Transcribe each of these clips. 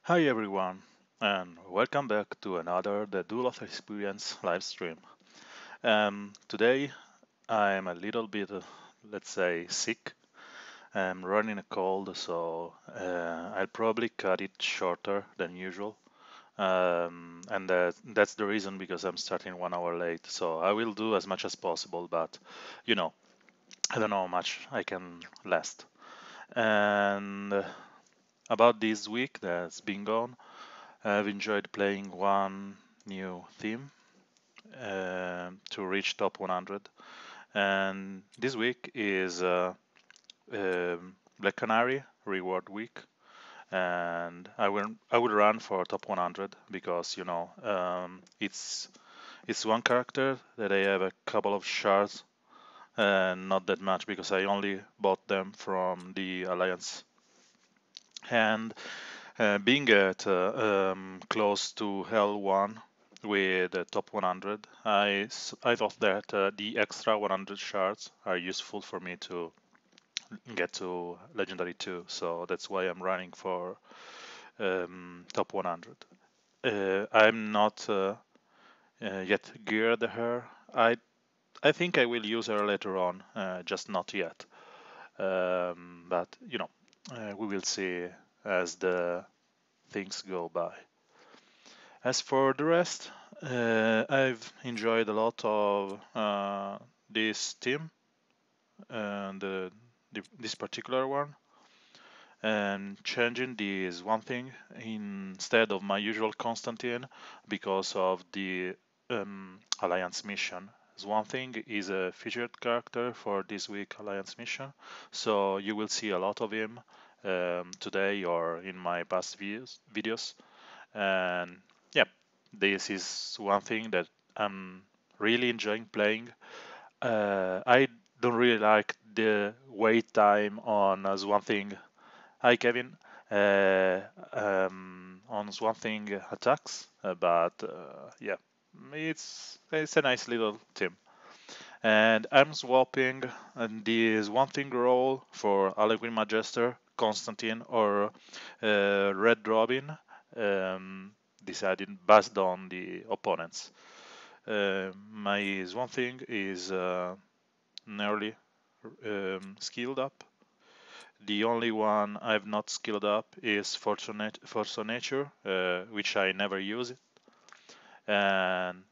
Hi everyone, and welcome back to another the Duloth Experience live stream. Today I'm a little bit, let's say, sick. I'm running a cold, so I'll probably cut it shorter than usual. And that's the reason because I'm starting 1 hour late. So I will do as much as possible, but you know, I don't know how much I can last. And about this week that's been gone. I've enjoyed playing one new theme to reach top 100, and this week is Black Canary reward week, and I will run for top 100 because it's one character that I have a couple of shards and not that much because I only bought them from the Alliance. And being at close to L1 with top 100, I thought that the extra 100 shards are useful for me to get to Legendary 2, so that's why I'm running for top 100. I'm not yet geared her. I think I will use her later on, just not yet. But we will see as the things go by. As for the rest, I've enjoyed a lot of this team and this particular one. And changing this one thing instead of my usual Constantine because of the Alliance mission. One thing is a featured character for this week Alliance mission, so you will see a lot of him today or in my past videos. And yeah, this is one thing that I'm really enjoying playing. I don't really like the wait time on Swamp Thing. Hi, Kevin. On Swamp Thing attacks, but yeah, it's a nice little team. And I'm swapping the Swamp Thing role for Harlequin Magister, Constantine, or Red Robin. Um, Deciding based on the opponents. My Swamp Thing is nearly skilled up. The only one I've not skilled up is Force of Nature, which I never use it. And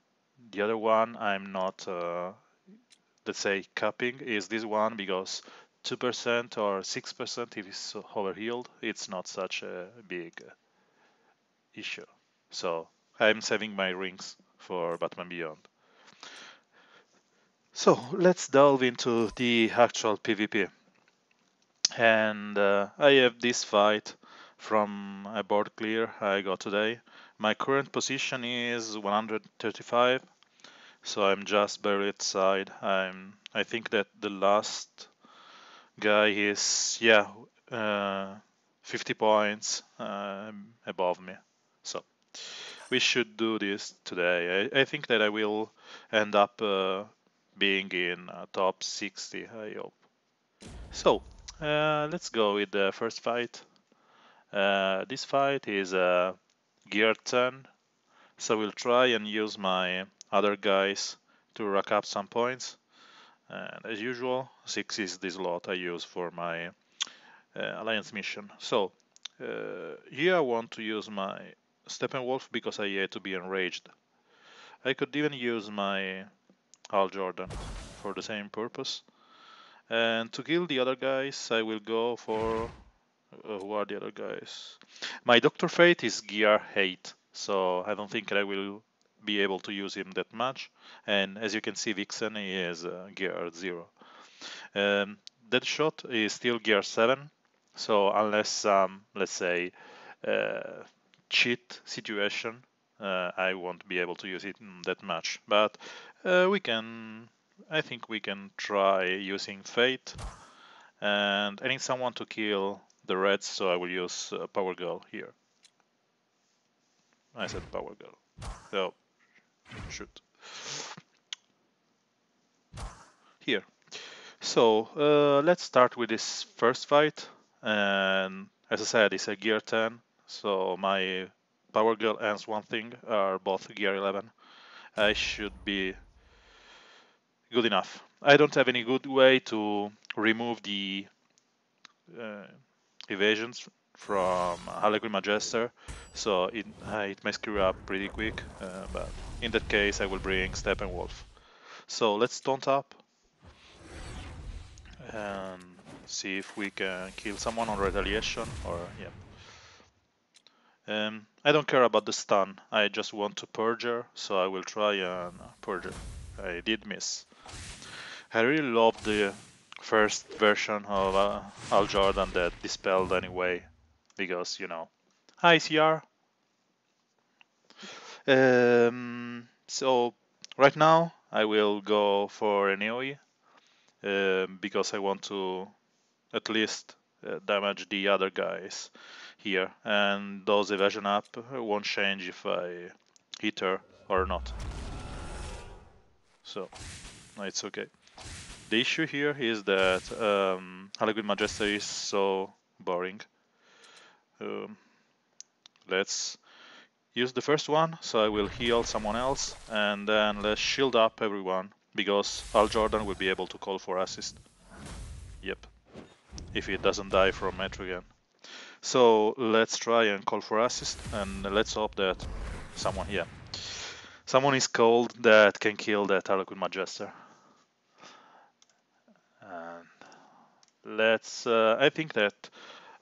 the other one I'm not, let's say, capping is this one because 2% or 6% it is overhealed. It's not such a big issue. So I'm saving my rings for Batman Beyond. So let's delve into the actual PvP. And I have this fight from a board clear I got today. My current position is 135, so I'm just barely outside. I think that the last guy is 50 points above me. So we should do this today. I think that I will end up being in top 60, I hope. So let's go with the first fight. This fight is gear 10, so we'll try and use my other guys to rack up some points. And as usual, 6 is the slot I use for my alliance mission. So here I want to use my Steppenwolf because I hate to be enraged. I could even use my Hal Jordan for the same purpose. And to kill the other guys, I will go for who are the other guys? My Dr. Fate is gear 8, so I don't think I will be able to use him that much. And as you can see, Vixen is gear 0. Deadshot is still gear 7, so unless some, let's say, uh, cheat situation, I won't be able to use it that much. But I think we can try using Fate. And I need someone to kill the Reds, so I will use Power Girl here. I said Power Girl. So, shoot. Here. So, let's start with this first fight. And as I said, it's a gear 10. so my Power Girl and One Thing are both gear 11. I should be good enough. I don't have any good way to remove the uh, evasions from Harlequin Majester, so it may screw up pretty quick, but in that case I will bring Steppenwolf. So let's taunt up and see if we can kill someone on retaliation or yeah. I don't care about the stun, I just want to purge her, so I will try and purge her. I did miss. I really love the first version of Al Jordan that dispelled anyway, because, you know. Hi, CR. So, right now, I will go for an AoE, because I want to at least damage the other guys here, and those evasion up won't change if I hit her or not. So, it's okay. The issue here is that Harlequin Majester is so boring. Um, let's use the first one, so I will heal someone else, and then let's shield up everyone, because Al Jordan will be able to call for assist. Yep, if he doesn't die from Metrigan. So let's try and call for assist, and let's hope that someone is called that can kill that Harlequin Majester. And I think that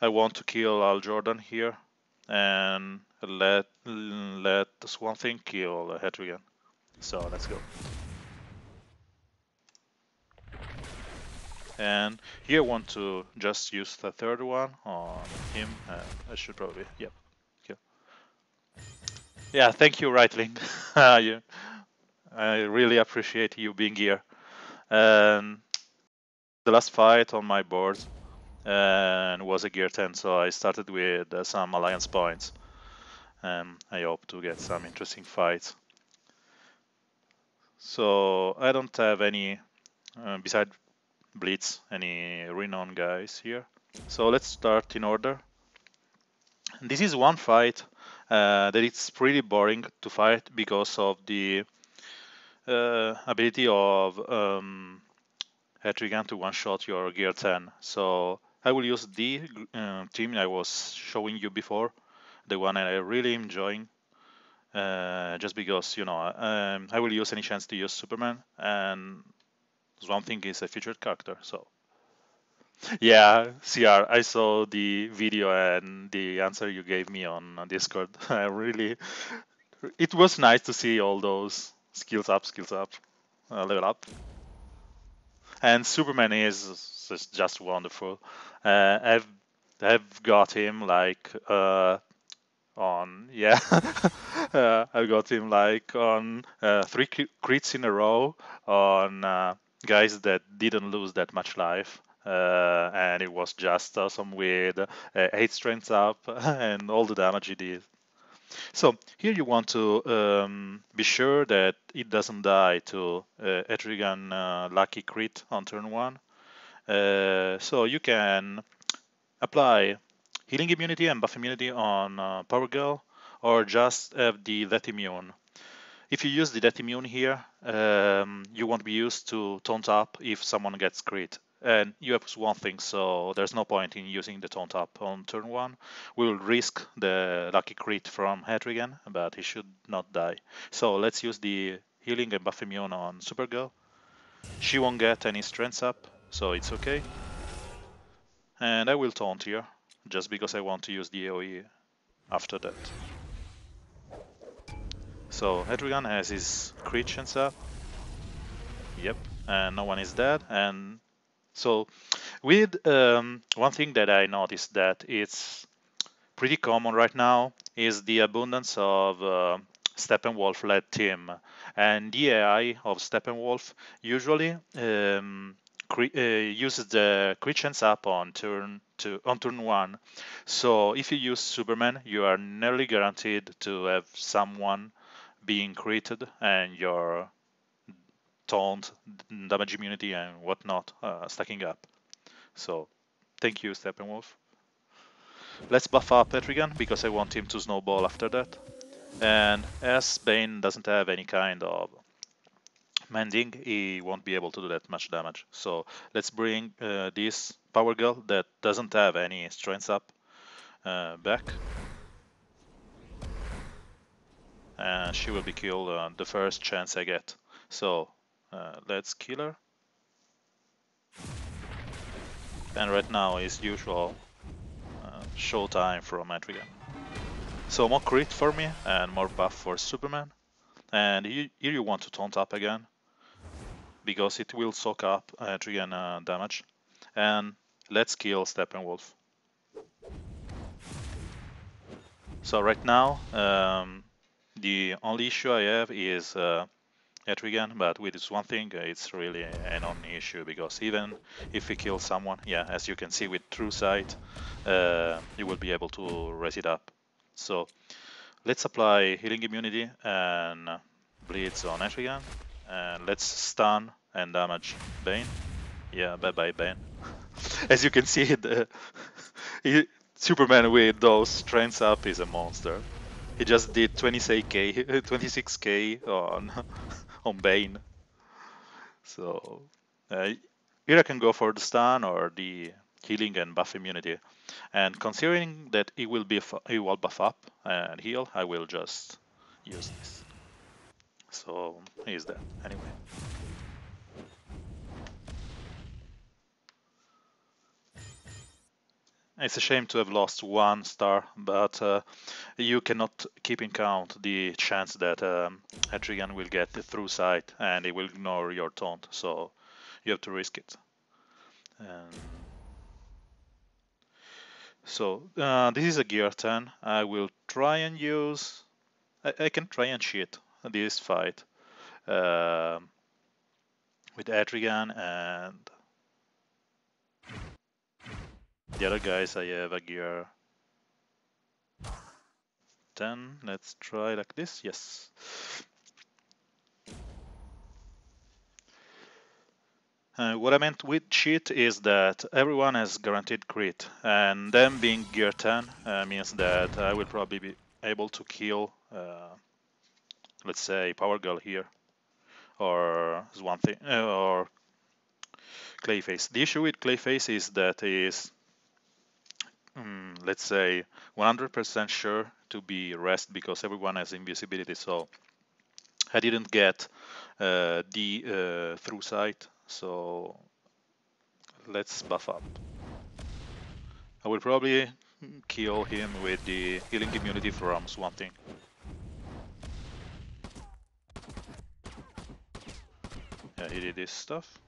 I want to kill Al Jordan here, and let Swan Thing kill Hetrigan. So let's go. And here I want to just use the third one on him. I should probably, yep. Yeah. Yeah, thank you, Rightling. I really appreciate you being here. And the last fight on my board and was a gear 10, so I started with some alliance points. And I hope to get some interesting fights. So I don't have any, beside Blitz, any renowned guys here. So let's start in order. This is one fight that it's pretty boring to fight because of the ability of Hetrigan to one-shot your gear 10. So I will use the team I was showing you before, the one I really enjoying. Just because, you know, I will use any chance to use Superman, and Swamp Thing is a featured character, so. Yeah, CR, I saw the video and the answer you gave me on Discord. I really, it was nice to see all those skills up, level up. And Superman is just wonderful. I've got him like on yeah I got him like on three crits in a row on guys that didn't lose that much life, and it was just awesome with 8 strengths up and all the damage he did. So here you want to be sure that it doesn't die to Etrigan lucky crit on turn 1, so you can apply healing immunity and buff immunity on Power Girl, or just have the That Immune. If you use the That Immune here, you won't be used to taunt up if someone gets crit. And you have one thing, so there's no point in using the taunt up on turn 1. We will risk the lucky crit from Hetrigan, but he should not die. So let's use the healing and buff immune on Supergirl. She won't get any strengths up, so it's okay. And I will taunt here, just because I want to use the AoE after that. So Hedrigan has his crit chance up. Yep, and no one is dead. And so with one thing that I noticed that it's pretty common right now is the abundance of Steppenwolf led team, and the AI of Steppenwolf usually uses the crit chance up on turn 1. So if you use Superman, you are nearly guaranteed to have someone being created and your taunt, damage immunity, and whatnot stacking up. So thank you, Steppenwolf. Let's buff up Etrigan because I want him to snowball after that. And as Bane doesn't have any kind of mending, he won't be able to do that much damage. So let's bring this Power Girl that doesn't have any strengths up back. And she will be killed on the first chance I get. So let's kill her. And right now is usual showtime from Etrigan. So more crit for me and more buff for Superman. And here you want to taunt up again, because it will soak up Etrigan damage. And let's kill Steppenwolf. So right now, the only issue I have is Etrigan, but with this one thing, it's really a non-issue, because even if we kill someone, yeah, as you can see with True Sight, you will be able to raise it up. So let's apply Healing Immunity and Bleeds on Etrigan, and let's stun and damage Bane. Yeah, bye-bye Bane. As you can see, Superman with those strengths up is a monster. He just did 26k on on Bane. So here I can go for the stun or the healing and buff immunity. And considering that he will buff up and heal, I will just use this. So he's dead anyway. It's a shame to have lost 1 star, but you cannot keep in count the chance that Etrigan will get through sight and he will ignore your taunt, so you have to risk it. So this is a gear 10. I will try and use... I can try and cheat this fight with Etrigan and the other guys. I have a gear 10. Let's try like this. Yes. What I meant with cheat is that everyone has guaranteed crit, and them being gear 10 means that I will probably be able to kill, let's say, Power Girl here, or Swamp Thing, or Clayface. The issue with Clayface is that he is, let's say, 100% sure to be rest because everyone has invisibility. So I didn't get the through sight, so let's buff up. I will probably kill him with the healing immunity from Swamp Thing. Yeah, he did this stuff.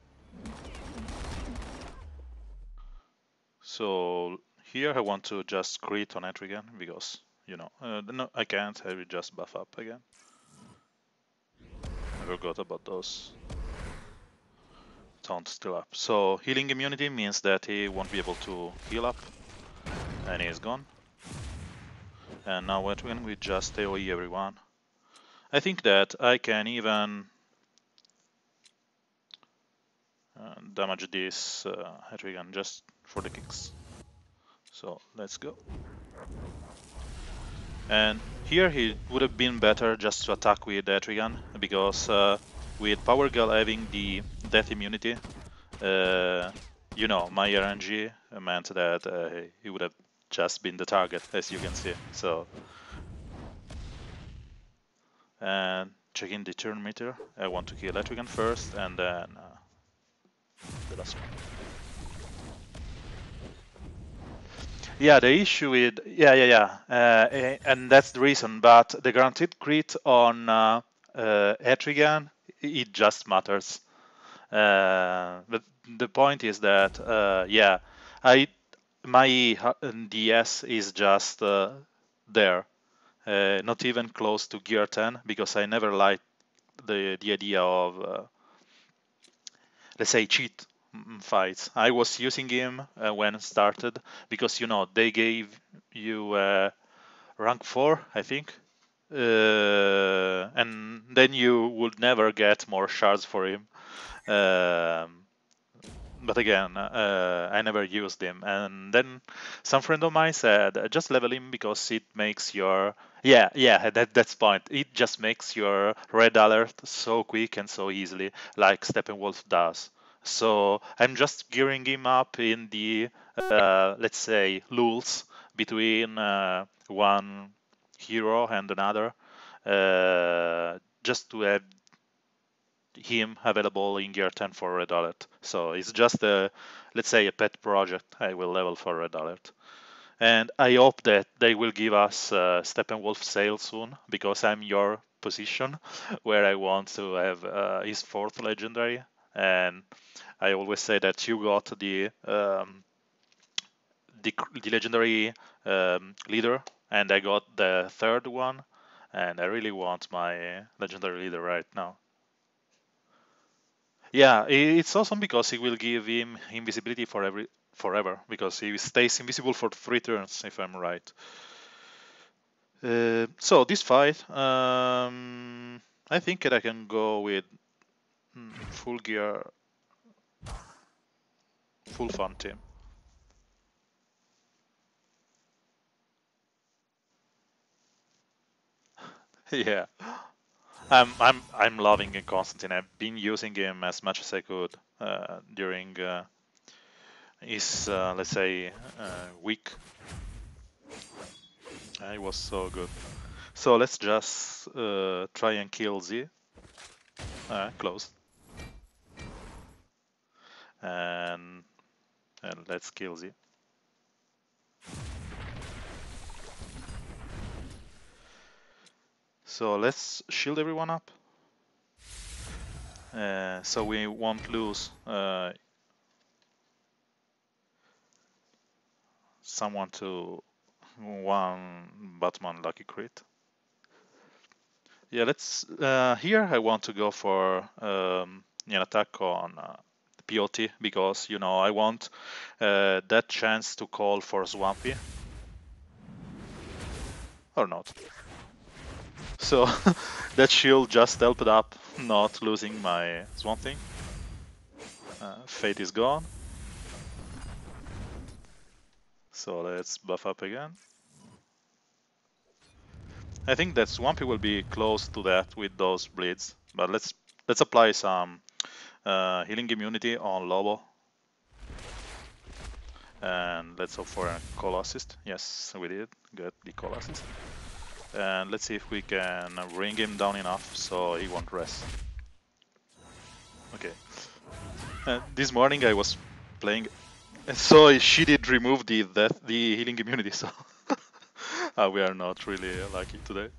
So here I want to just crit on Etrigan because, you know, no, I can't, I will just buff up again. I forgot about those. Taunt still up. So healing immunity means that he won't be able to heal up, and he is gone. And now Etrigan we just AoE everyone. I think that I can even damage this Etrigan just for the kicks. So let's go. And here he would have been better just to attack with Etrigan, because with Power Girl having the death immunity, you know, my RNG meant that he would have just been the target, as you can see. So, and checking the turn meter, I want to kill Etrigan first, and then the last one. Yeah, the issue with and that's the reason. But the guaranteed crit on Etrigan, it just matters. But the point is that yeah, my DS is just there, not even close to gear 10, because I never liked the idea of let's say cheat fights. I was using him when it started because, you know, they gave you rank 4, I think, and then you would never get more shards for him. But again, I never used him. And then some friend of mine said, just level him because it makes your yeah, that's point. It just makes your red alert so quick and so easily, like Steppenwolf does. So I'm just gearing him up in the let's say lulls between one hero and another, just to have him available in gear 10 for Red Alert. So it's just a, let's say, a pet project I will level for Red Alert. And I hope that they will give us Steppenwolf sale soon, because I'm your position where I want to have his fourth legendary. And I always say that you got the legendary leader, and I got the third one, and I really want my legendary leader right now. Yeah, it's awesome because it will give him invisibility forever, because he stays invisible for 3 turns, if I'm right. So this fight, I think that I can go with full gear, full fun team. Yeah, I'm loving Constantine. I've been using him as much as I could during his let's say week. It was so good. So let's just try and kill Z. Close. And let's kill Z. So let's shield everyone up. So we won't lose someone to one Batman lucky crit. Yeah, let's. Here I want to go for an attack on POT, because I want that chance to call for Swampy or not. So that shield just helped up not losing my Swamp Thing. Fate is gone. So let's buff up again. I think that Swampy will be close to that with those bleeds, but let's apply some healing immunity on Lobo, and let's hope for a call assist. Yes, we did get the call assist, and let's see if we can bring him down enough so he won't rest. Okay. This morning I was playing, so she did remove the healing immunity, so we are not really lucky today.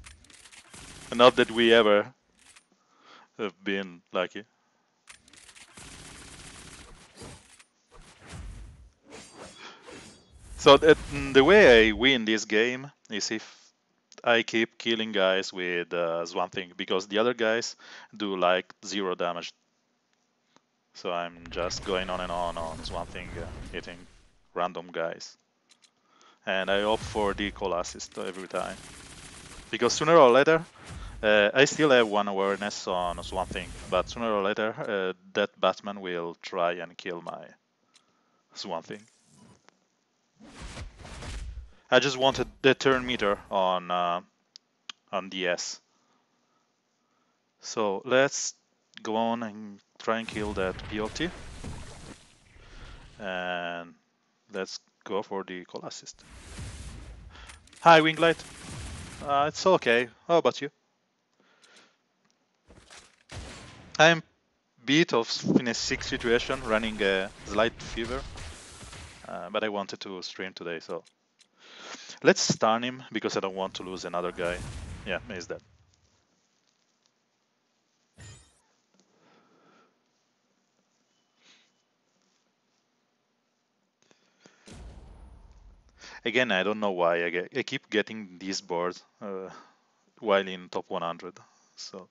Not that we ever have been lucky. So the way I win this game is if I keep killing guys with Swamp Thing, because the other guys do like 0 damage. So I'm just going on Swamp Thing, hitting random guys. And I opt for the call assist every time. Because sooner or later, I still have 1 awareness on Swamp Thing, but sooner or later that Batman will try and kill my Swamp Thing. I just wanted the turn meter on DS. So let's go on and try and kill that PLT. And let's go for the call assist. Hi, Winglight. It's okay. How about you? I'm bit of in a sick situation, running a slight fever, but I wanted to stream today, so let's stun him because I don't want to lose another guy. Yeah, he's dead. Again, I don't know why I keep getting these boards while in top 100. So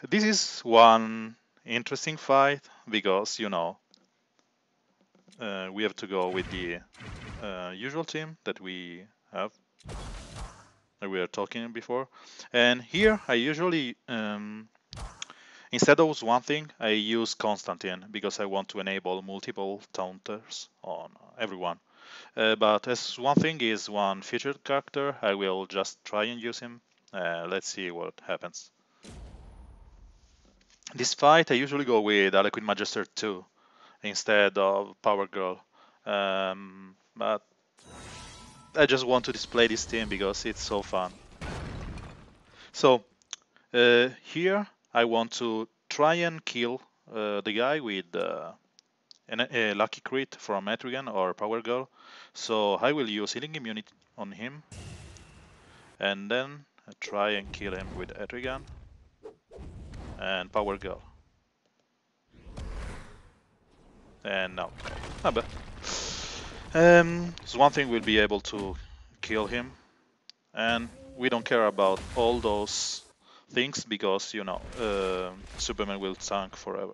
this is one interesting fight because we have to go with the usual team that we have, that we were talking before, and here I usually Instead of one thing, I use Constantine because I want to enable multiple taunters on everyone. But as one thing is one featured character, I will just try and use him. Let's see what happens. This fight, I usually go with Harlequin Magister 2 instead of Power Girl. But I just want to display this team because it's so fun. So here I want to try and kill the guy with a lucky crit from Etrigan or Power Girl. So I will use healing immunity on him and then try and kill him with Etrigan and Power Girl. And no. But One thing will be able to kill him, and we don't care about all those things because you know Superman will tank forever.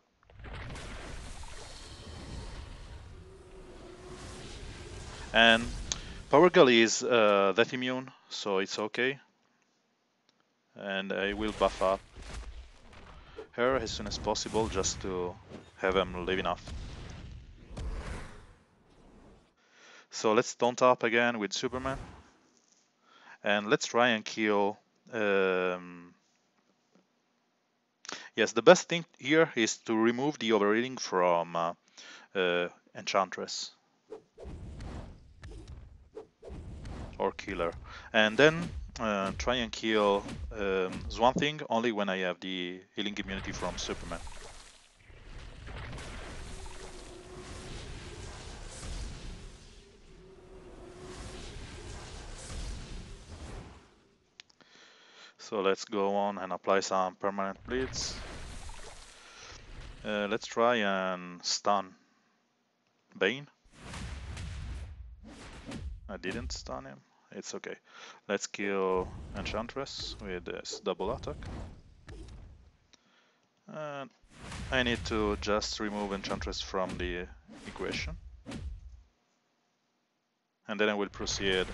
And Power Girl is that immune, so it's okay. And I will buff up her as soon as possible just to have him live enough. So let's taunt up again with Superman. And let's try and kill... Yes, the best thing here is to remove the overhealing from Enchantress. Or Killer. And then try and kill Swamp Thing only when I have the healing immunity from Superman. So let's go on and apply some permanent bleeds. Let's try and stun Bane. I didn't stun him. It's okay. Let's kill Enchantress with this double attack. And I need to just remove Enchantress from the equation. And then I will proceed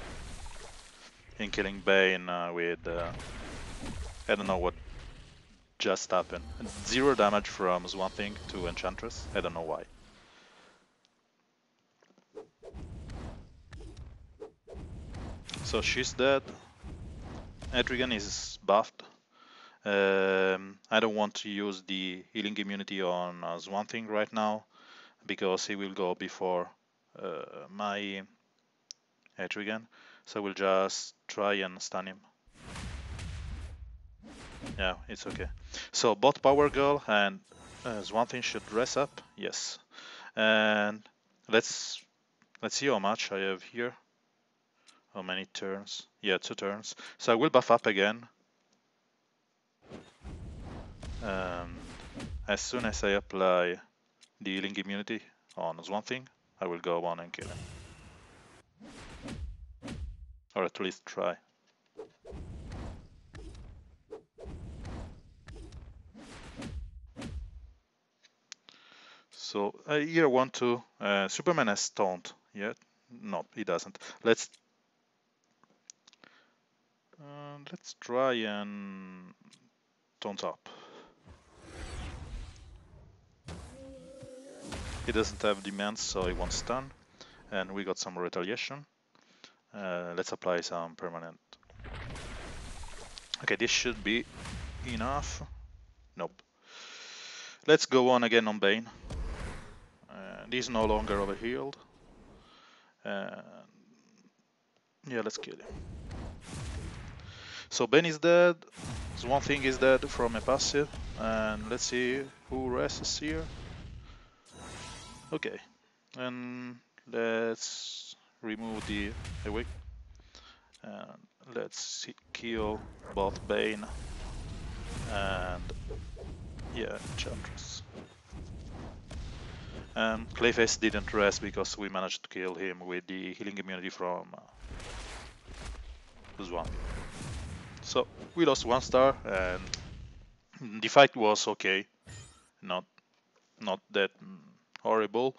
in killing Bane with... I don't know what just happened. 0 damage from Swamp Thing to Enchantress. I don't know why. So she's dead. Etrigan is buffed. I don't want to use the healing immunity on Swamp Thing right now because he will go before my Etrigan. So we'll just try and stun him. Yeah, it's okay. So both Power Girl and Swamp Thing should dress up. Yes. And let's see how much I have here. How many turns? Yeah, 2 turns. So I will buff up again. As soon as I apply the healing immunity on Swamp Thing, I will go on and kill him. Or at least try. So here I want to... Superman has taunt yet? No, he doesn't. Let's try and taunt up. He doesn't have demands, so he won't stun. And we got some retaliation. Let's apply some permanent. Okay, this should be enough. Nope. Let's go on again on Bane. He's no longer overhealed. Yeah, let's kill him. So Bane is dead. Swamp Thing is dead from a passive. And let's see who rests here. Okay. And let's remove the awake. And let's kill both Bane and Enchantress. Clayface didn't rest because we managed to kill him with the healing immunity from Swamp. So we lost 1 star, and the fight was okay, not that horrible,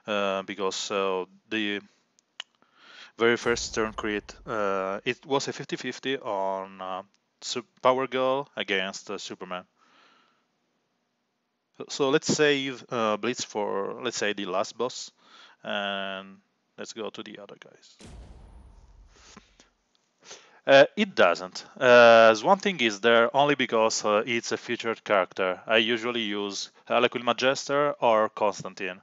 because the very first turn crit, it was a 50-50 on Power Girl against Superman. So let's save Blitz for, let's say, the last boss, and let's go to the other guys. It doesn't. One thing is there only because it's a featured character. I usually use Harlequin Magister or Constantine.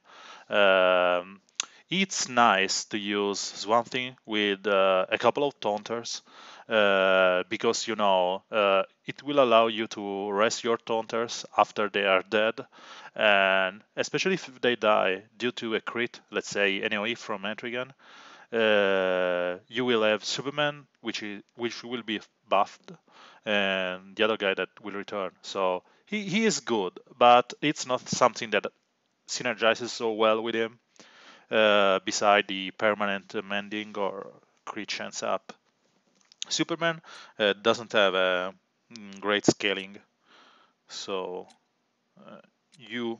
Um, it's nice to use Swan Thing with a couple of taunters because it will allow you to rest your taunters after they are dead, and especially if they die due to a crit, let's say an AoE from Etrigan, you will have Superman, which will be buffed, and the other guy that will return. So he is good, but it's not something that synergizes so well with him. Beside the permanent mending or crit chance up, Superman doesn't have a great scaling. So uh, you,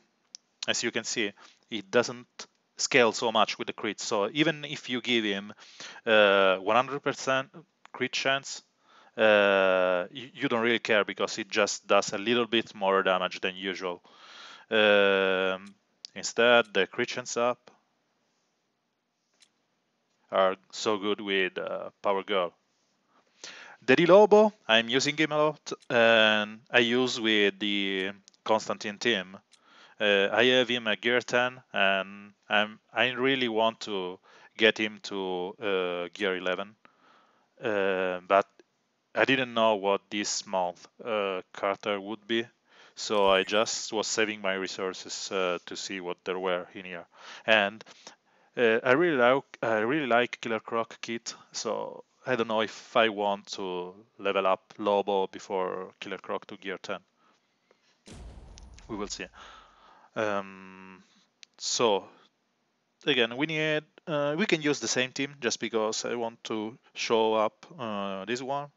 as you can see, it doesn't scale so much with the crit. So even if you give him 100% crit chance, you don't really care because it just does a little bit more damage than usual. Instead, the crit chance up are so good with Power Girl. Daddy Lobo, I'm using him a lot, and I use with the Constantine team. I have him at gear 10, and I really want to get him to gear 11. But I didn't know what this month Carter would be, so I just was saving my resources to see what there were in here. And I really like Killer Croc kit, so I don't know if I want to level up Lobo before Killer Croc to gear 10. We will see. Um, so again, we can use the same team just because I want to show up this one.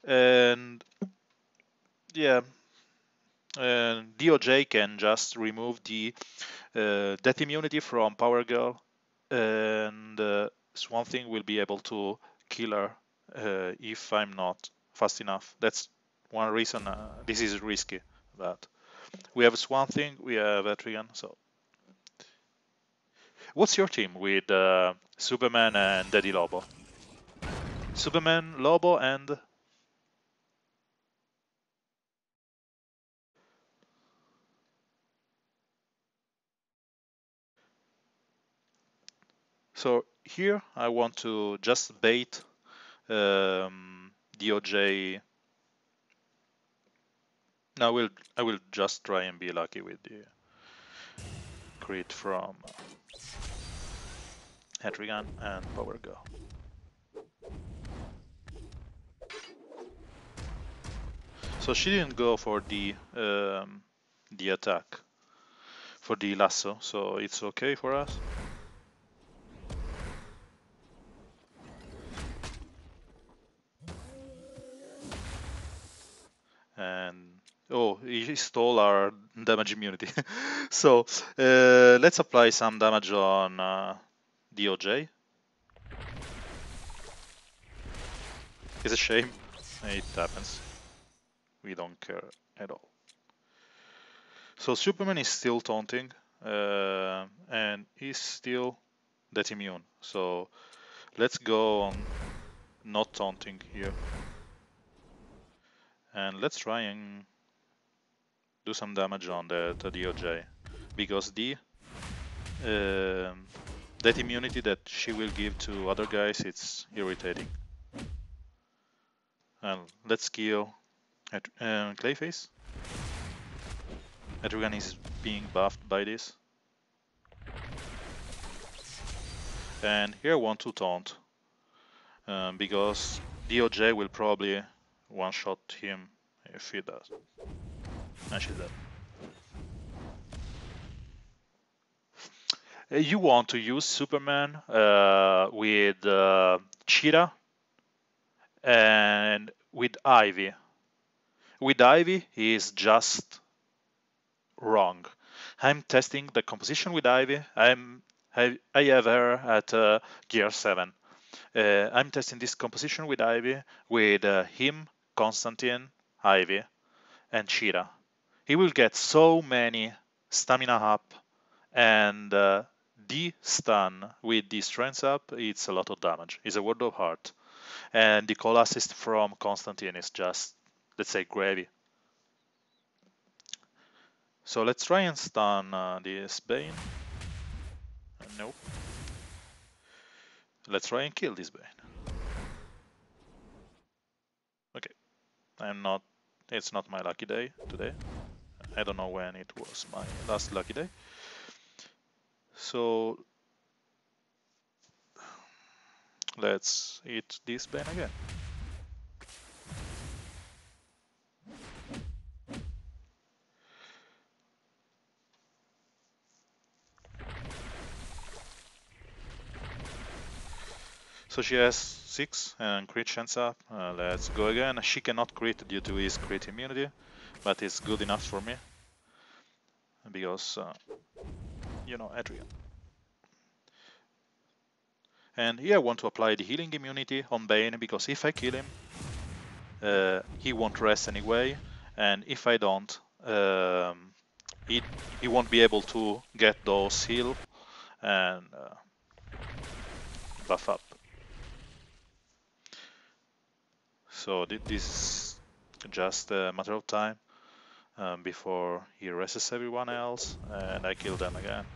And yeah, DOJ can just remove the death immunity from Power Girl, and Swamp Thing will be able to kill her if I'm not fast enough. That's one reason this is risky. But we have Swamp Thing, we have Etrigan. So, what's your team with Superman and Daddy Lobo? Superman, Lobo, and so here I want to just bait DOJ. No, I will just try and be lucky with the crit from Etrigan and Power Girl. So she didn't go for the attack for the lasso, so it's okay for us. And oh, he stole our damage immunity. So let's apply some damage on DOJ. It's a shame. It happens. We don't care at all. So Superman is still taunting, and he's still that immune. So let's go on not taunting here. And let's try and do some damage on the DOJ. Because that immunity that she will give to other guys, it's irritating. And let's kill Clayface. Etrigan is being buffed by this. And here I want to taunt. Because DOJ will probably one-shot him if he does. And she's dead. You want to use Superman with Cheetah and with Ivy. With Ivy, he is just wrong. I'm testing the composition with Ivy. I have her at gear 7. I'm testing this composition with Ivy with him, Constantine, Ivy, and Cheetah. He will get so many stamina up, and de-stun with the strength up, it's a lot of damage. It's a word of heart. And the call assist from Constantine is just, let's say, gravy. So let's try and stun this Bane. Nope. Let's try and kill this Bane. Okay, it's not my lucky day today. I don't know when it was my last lucky day. So let's hit this Bane again. So she has 6 and crit chance up. Let's go again. She cannot crit due to his crit immunity, but it's good enough for me because, you know, Adrian. And here I want to apply the healing immunity on Bane because if I kill him, he won't rest anyway, and if I don't, he won't be able to get those heal and buff up. So this is just a matter of time before he rests everyone else, and I kill them again.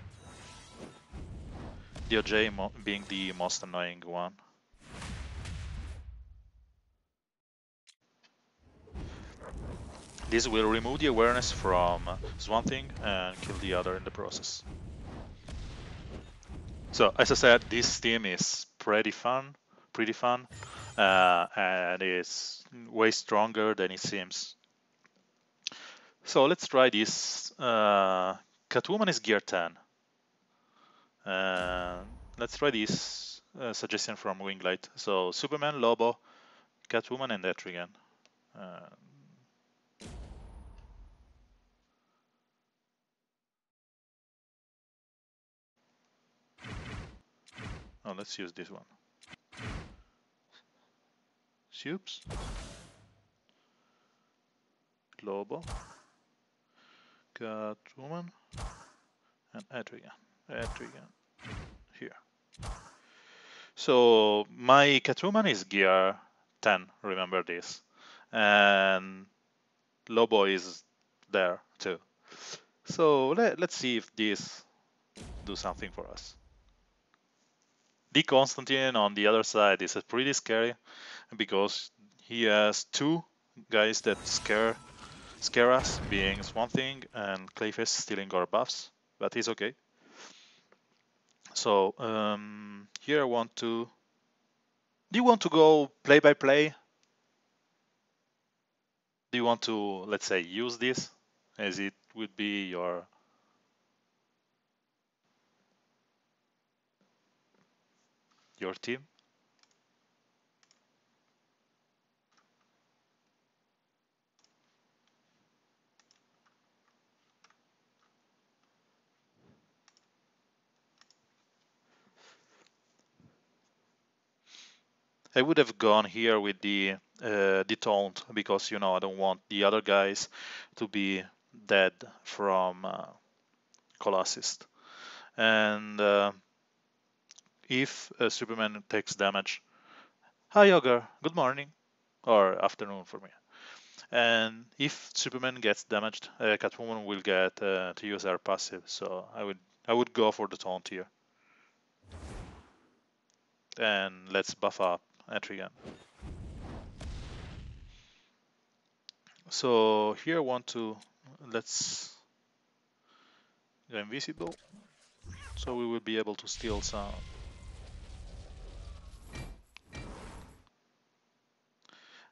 DOJ being the most annoying one. This will remove the awareness from Swamp Thing and kill the other in the process. So as I said, this team is pretty fun, and it's way stronger than it seems. So let's try this. Catwoman is gear 10. Let's try this suggestion from Winglight. So Superman, Lobo, Catwoman, and Etrigan. Oh, let's use this one. Supes, Lobo, Catwoman, and Etrigan. Here. So my Catwoman is gear 10, remember this. And Lobo is there too. So let's see if this do something for us. The Constantine on the other side is pretty scary because he has 2 guys that scare us, being Swamp Thing and Clayface stealing our buffs, but he's okay. So here I want to... Do you want to go play by play? Do you want to, let's say, use this as it would be your team? I would have gone here with the taunt because, you know, I don't want the other guys to be dead from call assist. And if Superman takes damage, hi Ogre, good morning, or afternoon for me. And if Superman gets damaged, Catwoman will get to use her passive. So I would go for the taunt here. And let's buff up Etrigan. So here I want to, let's go invisible, so we will be able to steal some.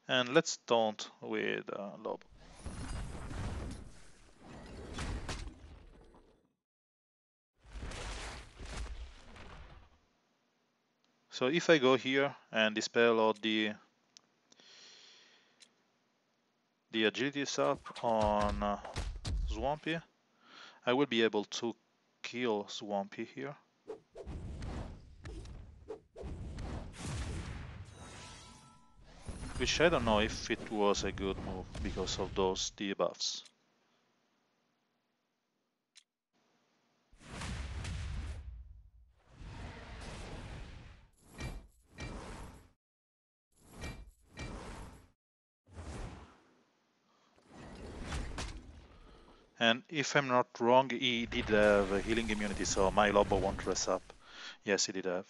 And let's taunt with Lob. So if I go here and dispel all the agility up on Swampy, I will be able to kill Swampy here. Which I don't know if it was a good move because of those debuffs. And if I'm not wrong, he did have a healing immunity, so my Lobo won't dress up. Yes, he did have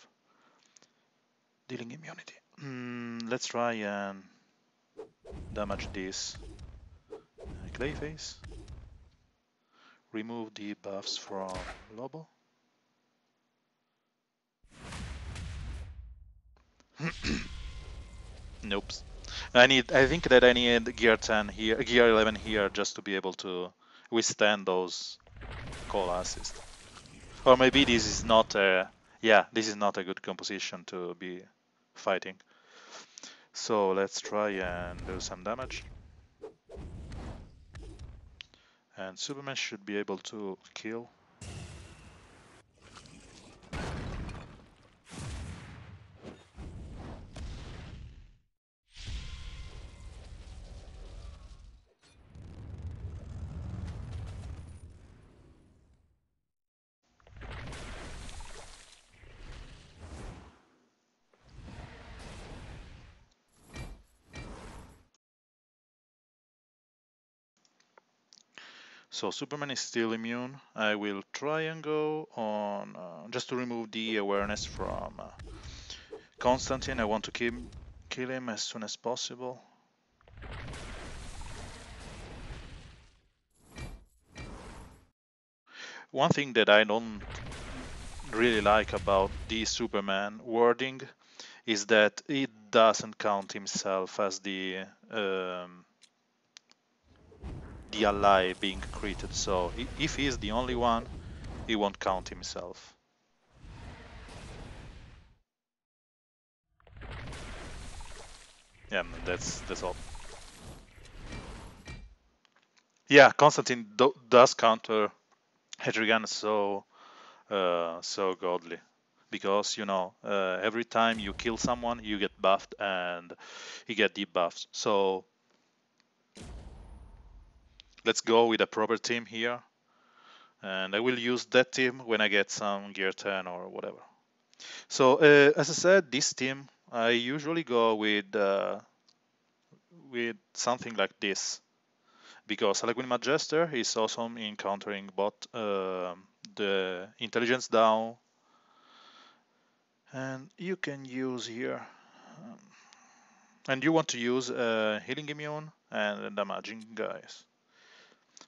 healing immunity. Let's try and damage this Clayface. Remove the buffs from Lobo. Nope. I think that I need gear 10 here, gear 11 here, just to be able to withstand those call assists. Or maybe this is not a, yeah, this is not a good composition to be fighting. So let's try and do some damage. And Superman should be able to kill. So Superman is still immune. I will try and go on, just to remove the awareness from Constantine. I want to kill him as soon as possible. One thing that I don't really like about the Superman wording is that it doesn't count himself as the ally being created. So if he is the only one, he won't count himself. Yeah, that's all. Yeah, Constantine does counter Hedrigan so godly, because every time you kill someone, you get buffed and you get debuffs. So let's go with a proper team here, and I will use that team when I get some gear 10 or whatever. So as I said, this team I usually go with something like this, because Harlequin Magister is awesome in countering both the intelligence down, and you can use here, and you want to use healing immune and damaging guys.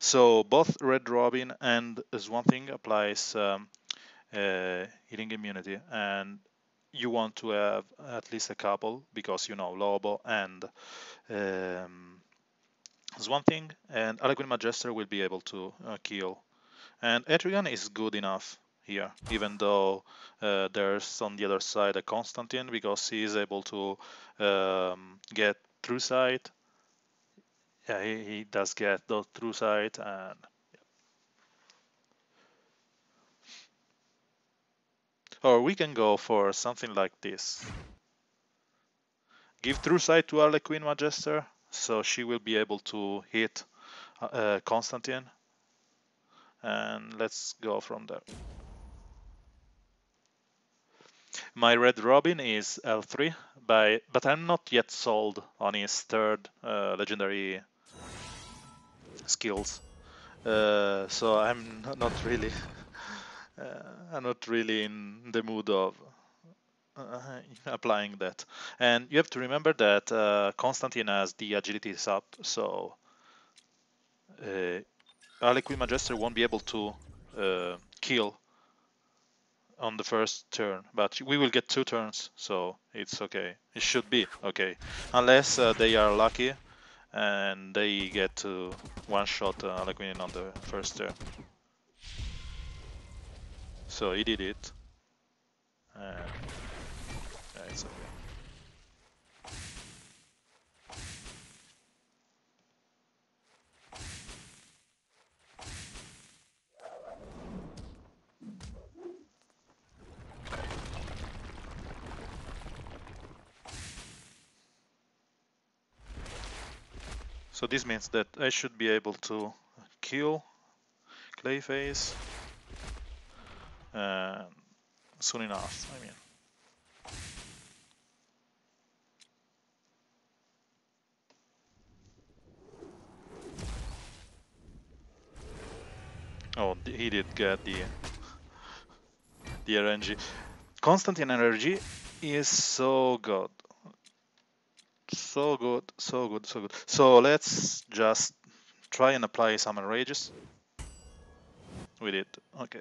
So both Red Robin and Swamp Thing applies healing immunity, and you want to have at least a couple, because Lobo and Swamp Thing and Harlequin Magister will be able to kill. And Etrigan is good enough here, even though there's on the other side a Constantine, because he is able to get through sight. Yeah, he does get the through sight, and or we can go for something like this. Give through sight to Harlequin Magister, so she will be able to hit Constantine, and let's go from there. My Red Robin is L3, but I'm not yet sold on his third legendary skills. So not really, I'm not really in the mood of applying that. And you have to remember that Constantine has the agility up, so Harlequin Magister won't be able to kill on the first turn, but we will get 2 turns, so it's okay. It should be okay, unless they are lucky and they get to one-shot Harlequin on the first turn. So he did it, and yeah, it's okay. So this means that I should be able to kill Clayface soon enough, I mean. get the RNG. Constantine RNG is so good. So good, so good, so good. So let's just try and apply some enrages with it. Okay.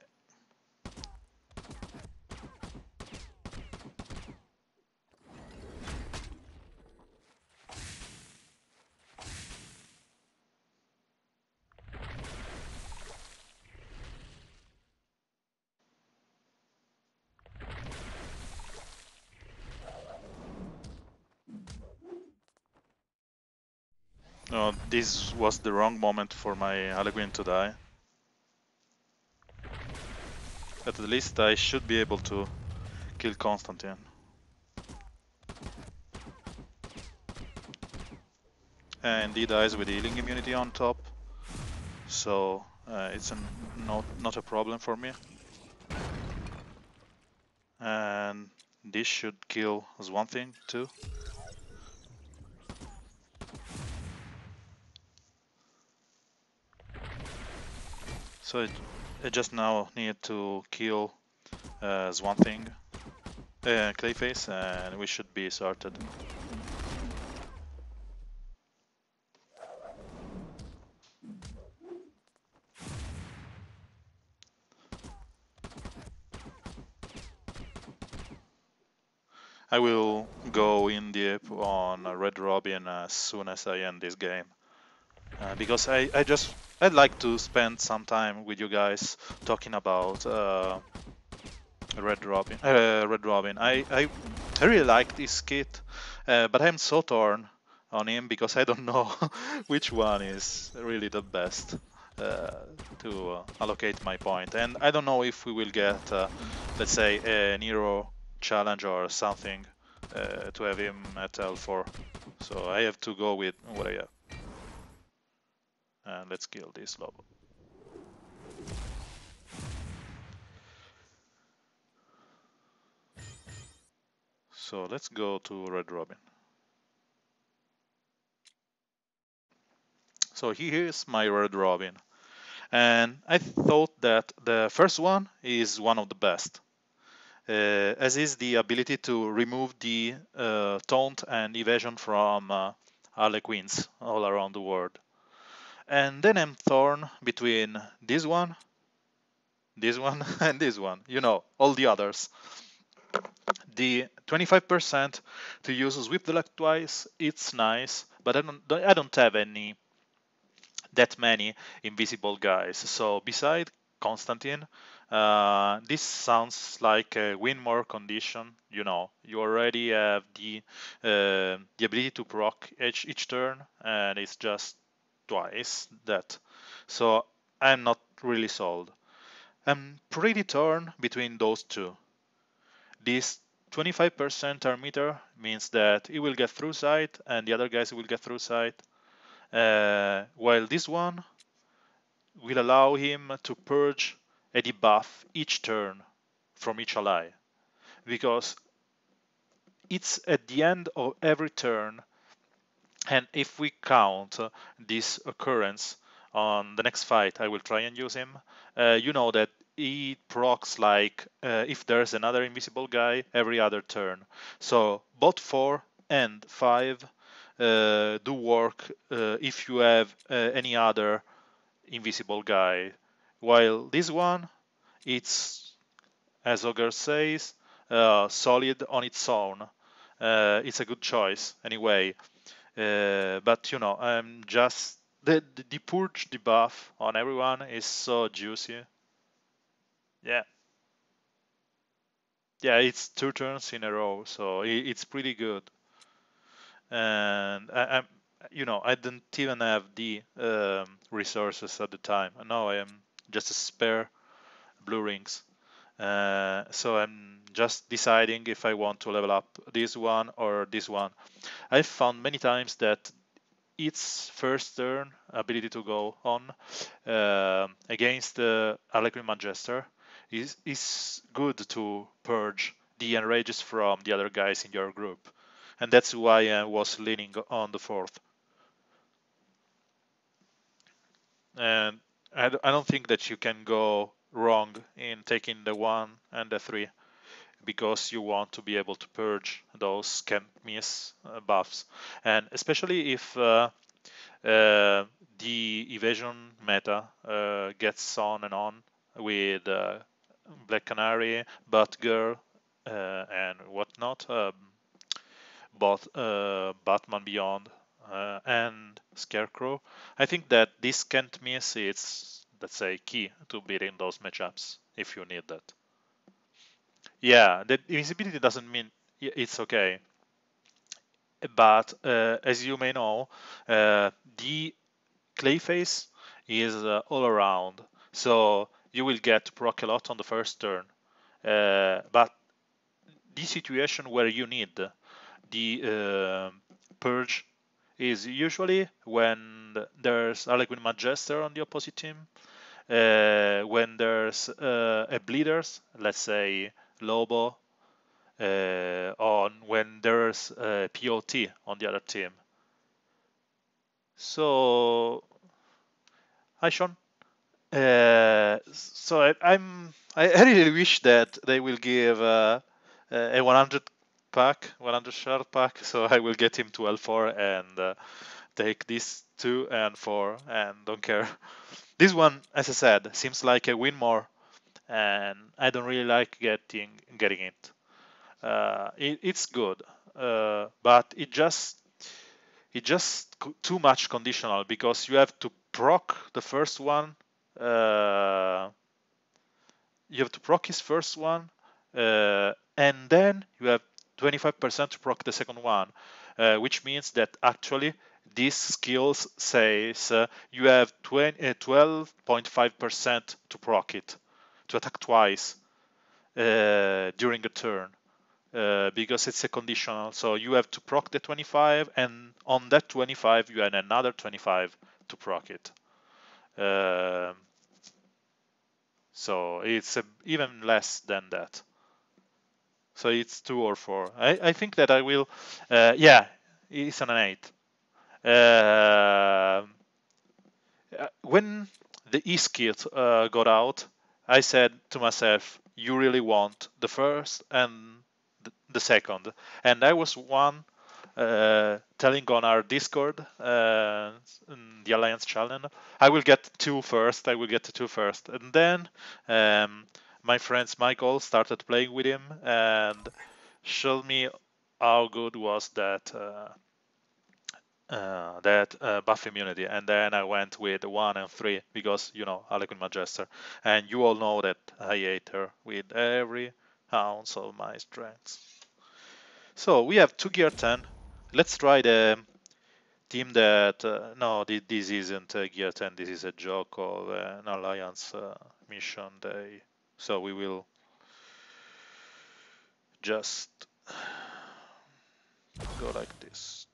This was the wrong moment for my Alaguin to die. At least I should be able to kill Constantine. And he dies with healing immunity on top, so it's not a problem for me. And this should kill one thing too. So I just now need to kill one thing, Clayface, and we should be sorted. I will go in deep on Red Robin as soon as I end this game. Because I'd like to spend some time with you guys talking about Red Robin. Red Robin. I really like this kit, but I'm so torn on him because I don't know which one is really the best to allocate my point, and I don't know if we will get, let's say, an hero challenge or something to have him at L4. So I have to go with what I have. And let's kill this Lobo. So let's go to Red Robin. So here is my Red Robin. And I thought that the first one is one of the best, as is the ability to remove the taunt and evasion from Harlequins all around the world. And then I'm torn between this one, and this one. You know, all the others. The 25% to use Sweep the Luck twice, it's nice, but I don't have that many invisible guys. So beside Constantine, this sounds like a win more condition. You know, you already have the ability to proc each turn, and it's just twice that. So I'm not really sold. I'm pretty torn between those two. This 25% armeter means that he will get through sight and the other guys will get through sight, while this one will allow him to purge a debuff each turn from each ally, because it's at the end of every turn, and if we count this occurrence on the next fight I will try and use him, you know that he procs like if there's another invisible guy every other turn. So both 4 and 5 do work if you have any other invisible guy, while this one, it's, as Ogre says, solid on its own. It's a good choice anyway, but you know, I'm just the purge debuff on everyone is so juicy. Yeah, yeah, it's 2 turns in a row, so it's pretty good. And you know, I didn't even have the resources at the time. Now I am just a spare blue rings. So I'm just deciding if I want to level up this one or this one. I've found many times that its first turn ability to go on against the Harlequin Magister is good to purge the enrages from the other guys in your group. And that's why I was leaning on the fourth. And I don't think that you can go wrong in taking the 1 and the 3 because you want to be able to purge those can't miss buffs, and especially if the evasion meta gets on and on with Black Canary, Batgirl, and whatnot, both Batman Beyond and Scarecrow. I think that this can't miss is, let's say, key to beating those matchups if you need that. Yeah, the invisibility doesn't mean it's okay, but as you may know, the Clayface is all around, so you will get proc a lot on the first turn. But the situation where you need the purge is usually when there's Harlequin Majester on the opposite team, when there's a bleeders, let's say Lobo, on when there's a POT on the other team. So, hi Sean. I really wish that they will give a 100 pack, 100 shard pack, so I will get him to L4 and take this 2 and 4 and don't care. This one, as I said, seems like a win more, and I don't really like getting it. It's good, but it just too much conditional because you have to proc the first one. You have to proc his first one, and then you have 25% to proc the second one, which means that actually these skills says you have 12.5% to proc it, to attack twice during a turn. Because it's a conditional, so you have to proc the 25, and on that 25 you add another 25 to proc it. So it's even less than that. So it's 2 or 4. I think that I will. Yeah, it's an 8. When the E-skit got out, I said to myself, you really want the first and the second. And I was one telling on our Discord, the Alliance channel, I will get 2 first, I will get the 2 first. And then my friends Michael started playing with him and showed me how good was that buff immunity, and then I went with 1 and 3 because Harlequin Majester, and you all know that I hate her with every ounce of my strength. So we have 2 gear 10. Let's try the team that no, this isn't a gear 10. This is a joke of an alliance mission day. So we will just go like this.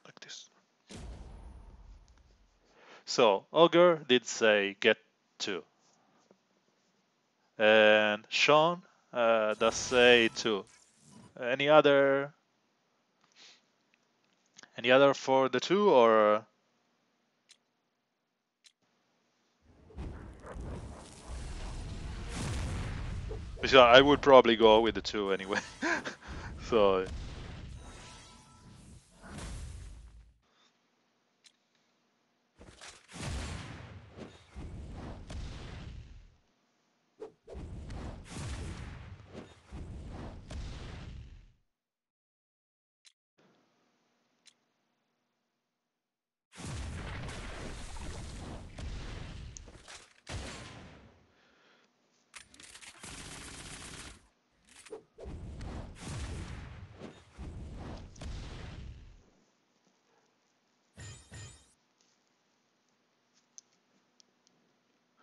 Like this. So Ogre did say get 2. And Sean does say 2. Any other for the 2 or? Because I would probably go with the 2 anyway. So.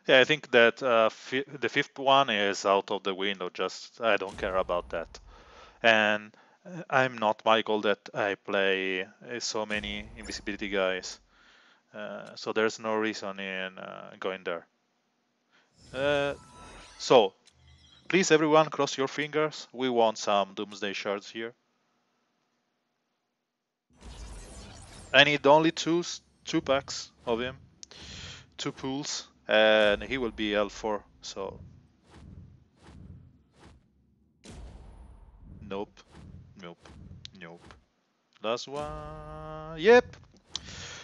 Yeah, I think that the 5th one is out of the window. Just I don't care about that. And I'm not Michael that I play so many invisibility guys. So there's no reason in going there. So please, everyone, cross your fingers. We want some Doomsday shards here. I need only two packs of him, two pools, and he will be L4. So nope, nope, nope. Last one. Yep.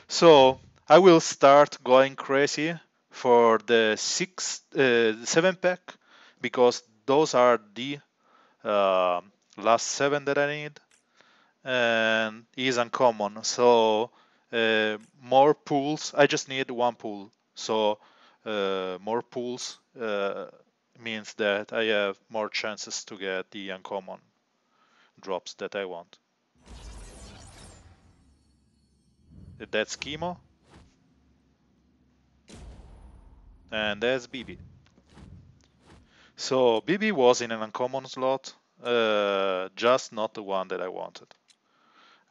So I will start going crazy for the 7 pack because those are the uh, last 7 that I need, and is uncommon. So more pools. I just need one pool. So more pools means that I have more chances to get the uncommon drops that I want. That's Chemo, and that's BB. So BB was in an uncommon slot, just not the one that I wanted.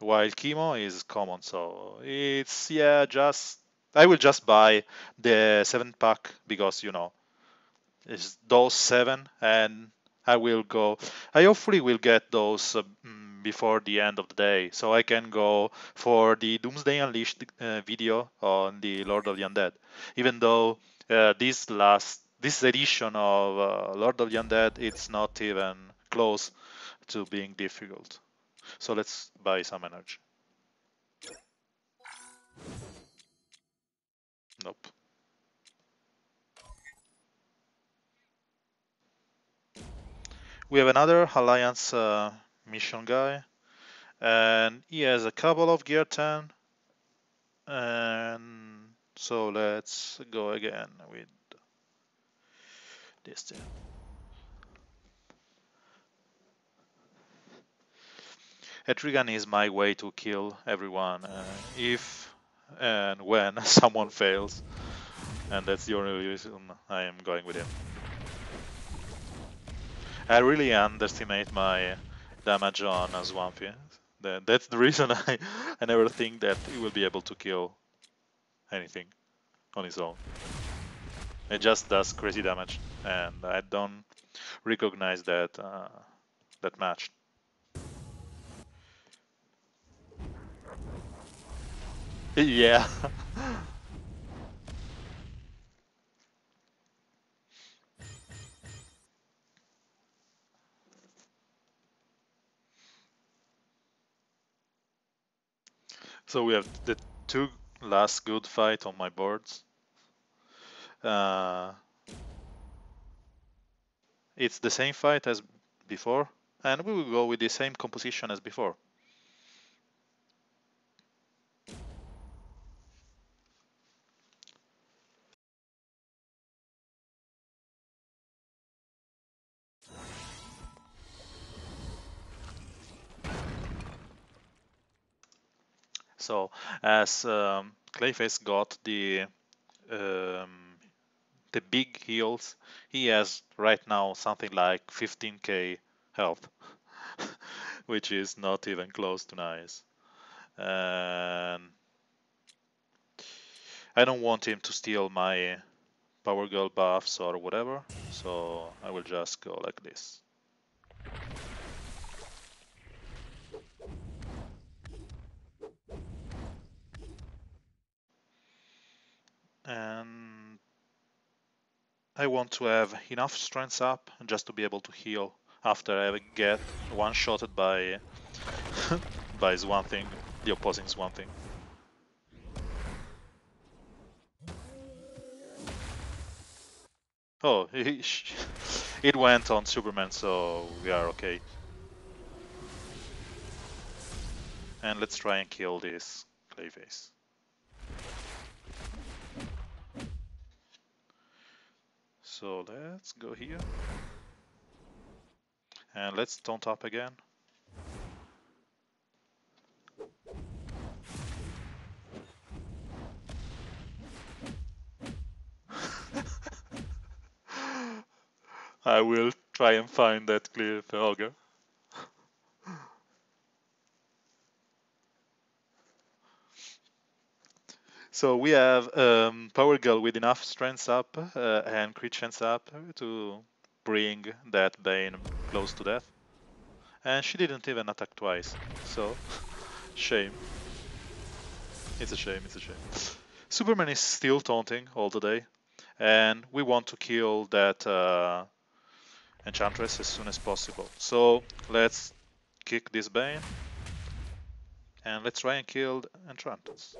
While Chemo is common, so it's just I will just buy the 7 pack because it's those 7, and I will go. I hopefully will get those before the end of the day, so I can go for the Doomsday Unleashed video on the Lord of the Undead. Even though this edition of Lord of the Undead, it's not even close to being difficult. So let's buy some energy. Nope. We have another Alliance mission guy, and he has a couple of gear 10. And so let's go again with this thing. Etrigan is my way to kill everyone if and when someone fails, and that's the only reason I am going with him. I really underestimate my damage on a Swampy. That's the reason I never think that he will be able to kill anything on his own. It just does crazy damage, and I don't recognize that match. Yeah. So we have the 2 last good fight on my boards. Uh, it's the same fight as before, and we will go with the same composition as before. So as Clayface got um, the big heals, he has right now something like 15k health, which is not even close to nice. And I don't want him to steal my Power Girl buffs or whatever, so I will just go like this. And I want to have enough strength up just to be able to heal after I get one-shotted by by Swamp Thing, the opposing Swamp Thing. Oh, it went on Superman, so we are okay. And let's try and kill this Clayface. So let's go here. And let's taunt up again. I will try and find that cliffhanger. So we have Power Girl with enough strength up and crit chance up to bring that Bane close to death. And she didn't even attack twice, so shame. It's a shame, it's a shame. Superman is still taunting all the day, and we want to kill that Enchantress as soon as possible. So let's kick this Bane, and let's try and kill Enchantress.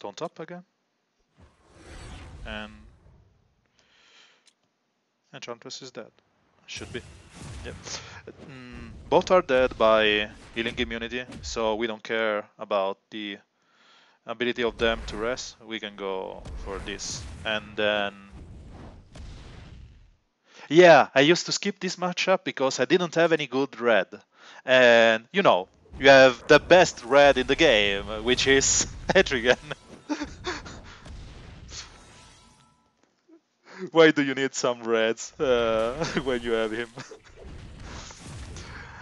Taunt up again, and Enchantress is dead. Should be. Yep. Both are dead by healing immunity, so we don't care about the ability of them to rest. We can go for this. And then... Yeah, I used to skip this matchup because I didn't have any good red. And, you know, you have the best red in the game, which is Etrigan. Why do you need some reds when you have him?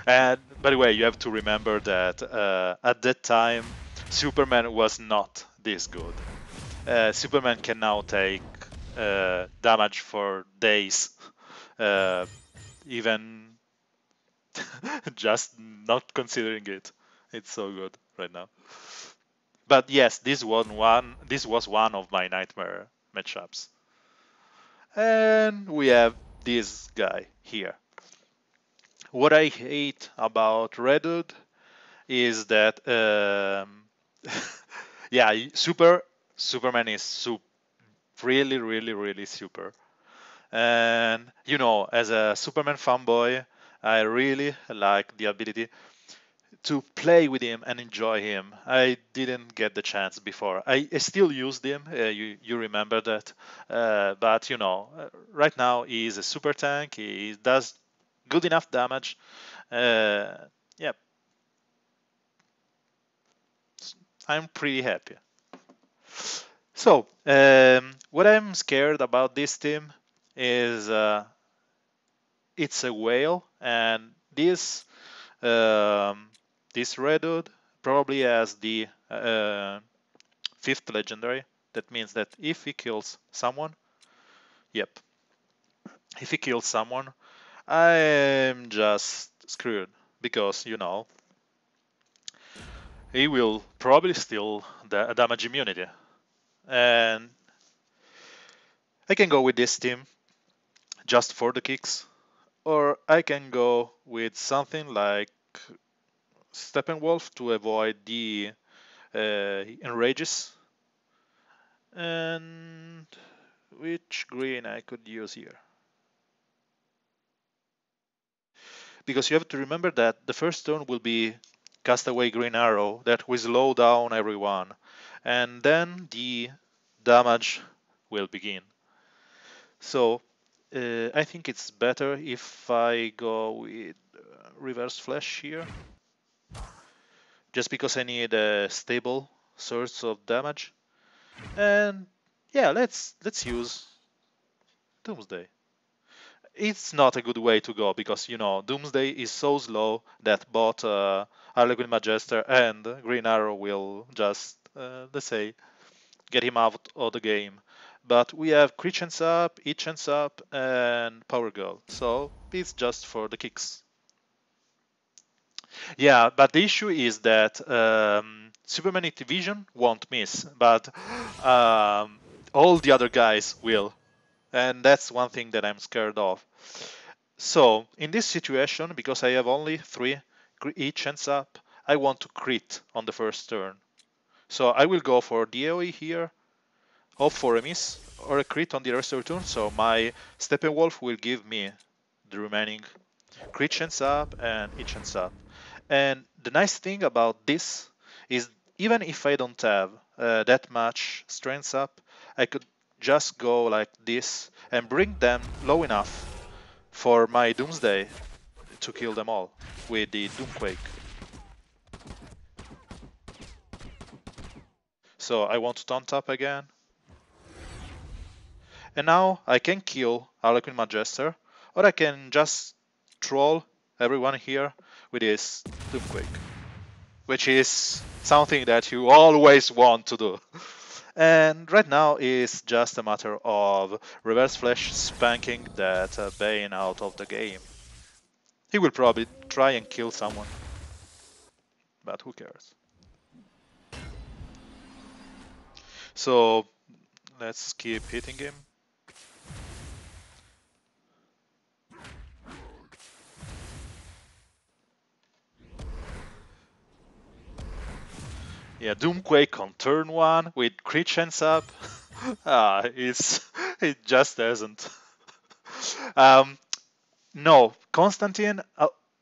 And by the way, you have to remember that at that time, Superman was not this good. Superman can now take damage for days, even just not considering it. It's so good right now. But yes, this was one of my nightmare matchups. And we have this guy here. What I hate about Redwood is that yeah, Superman is really, really, really super. And you know, as a Superman fanboy, I really like the ability to play with him and enjoy him. I didn't get the chance before. I still used him. You remember that, but you know, right now he's a super tank. He does good enough damage. Yeah, I'm pretty happy. So, what I'm scared about this team is it's a whale, and um, this Redwood probably has the fifth legendary. That means that if he kills someone, yep, if he kills someone, I'm just screwed because you know he will probably steal the damage immunity, and I can go with this team just for the kicks, or I can go with something like Steppenwolf to avoid the enrages. And which green I could use here? Because you have to remember that the first turn will be Castaway Green Arrow that will slow down everyone, and then the damage will begin. So I think it's better if I go with Reverse Flash here, just because I need a stable source of damage. And yeah, let's use Doomsday. It's not a good way to go because you know Doomsday is so slow that both Harlequin Magister and Green Arrow will just let's say get him out of the game. But we have crit chance up, hit chance up, and power girl, so it's just for the kicks. Yeah, but the issue is that Superman Vision won't miss, but all the other guys will. And that's one thing that I'm scared of. So in this situation, because I have only 3 each chance up, I want to crit on the first turn. So I will go for the AoE here, hope for a miss or a crit on the rest of the turn. So my Steppenwolf will give me the remaining crit chance up and each chance up. And the nice thing about this is even if I don't have that much strength up, I could just go like this and bring them low enough for my Doomsday to kill them all with the Doomquake. So I want to taunt up again. And now I can kill Harlequin Magister, or I can just troll everyone here with this Doomquake, which is something that you always want to do. And right now it's just a matter of Reverse Flash spanking that Bane out of the game. He will probably try and kill someone, but who cares? So let's keep hitting him. Yeah, Doomquake on turn one with crit chance up. It just doesn't. Um, no, Constantine.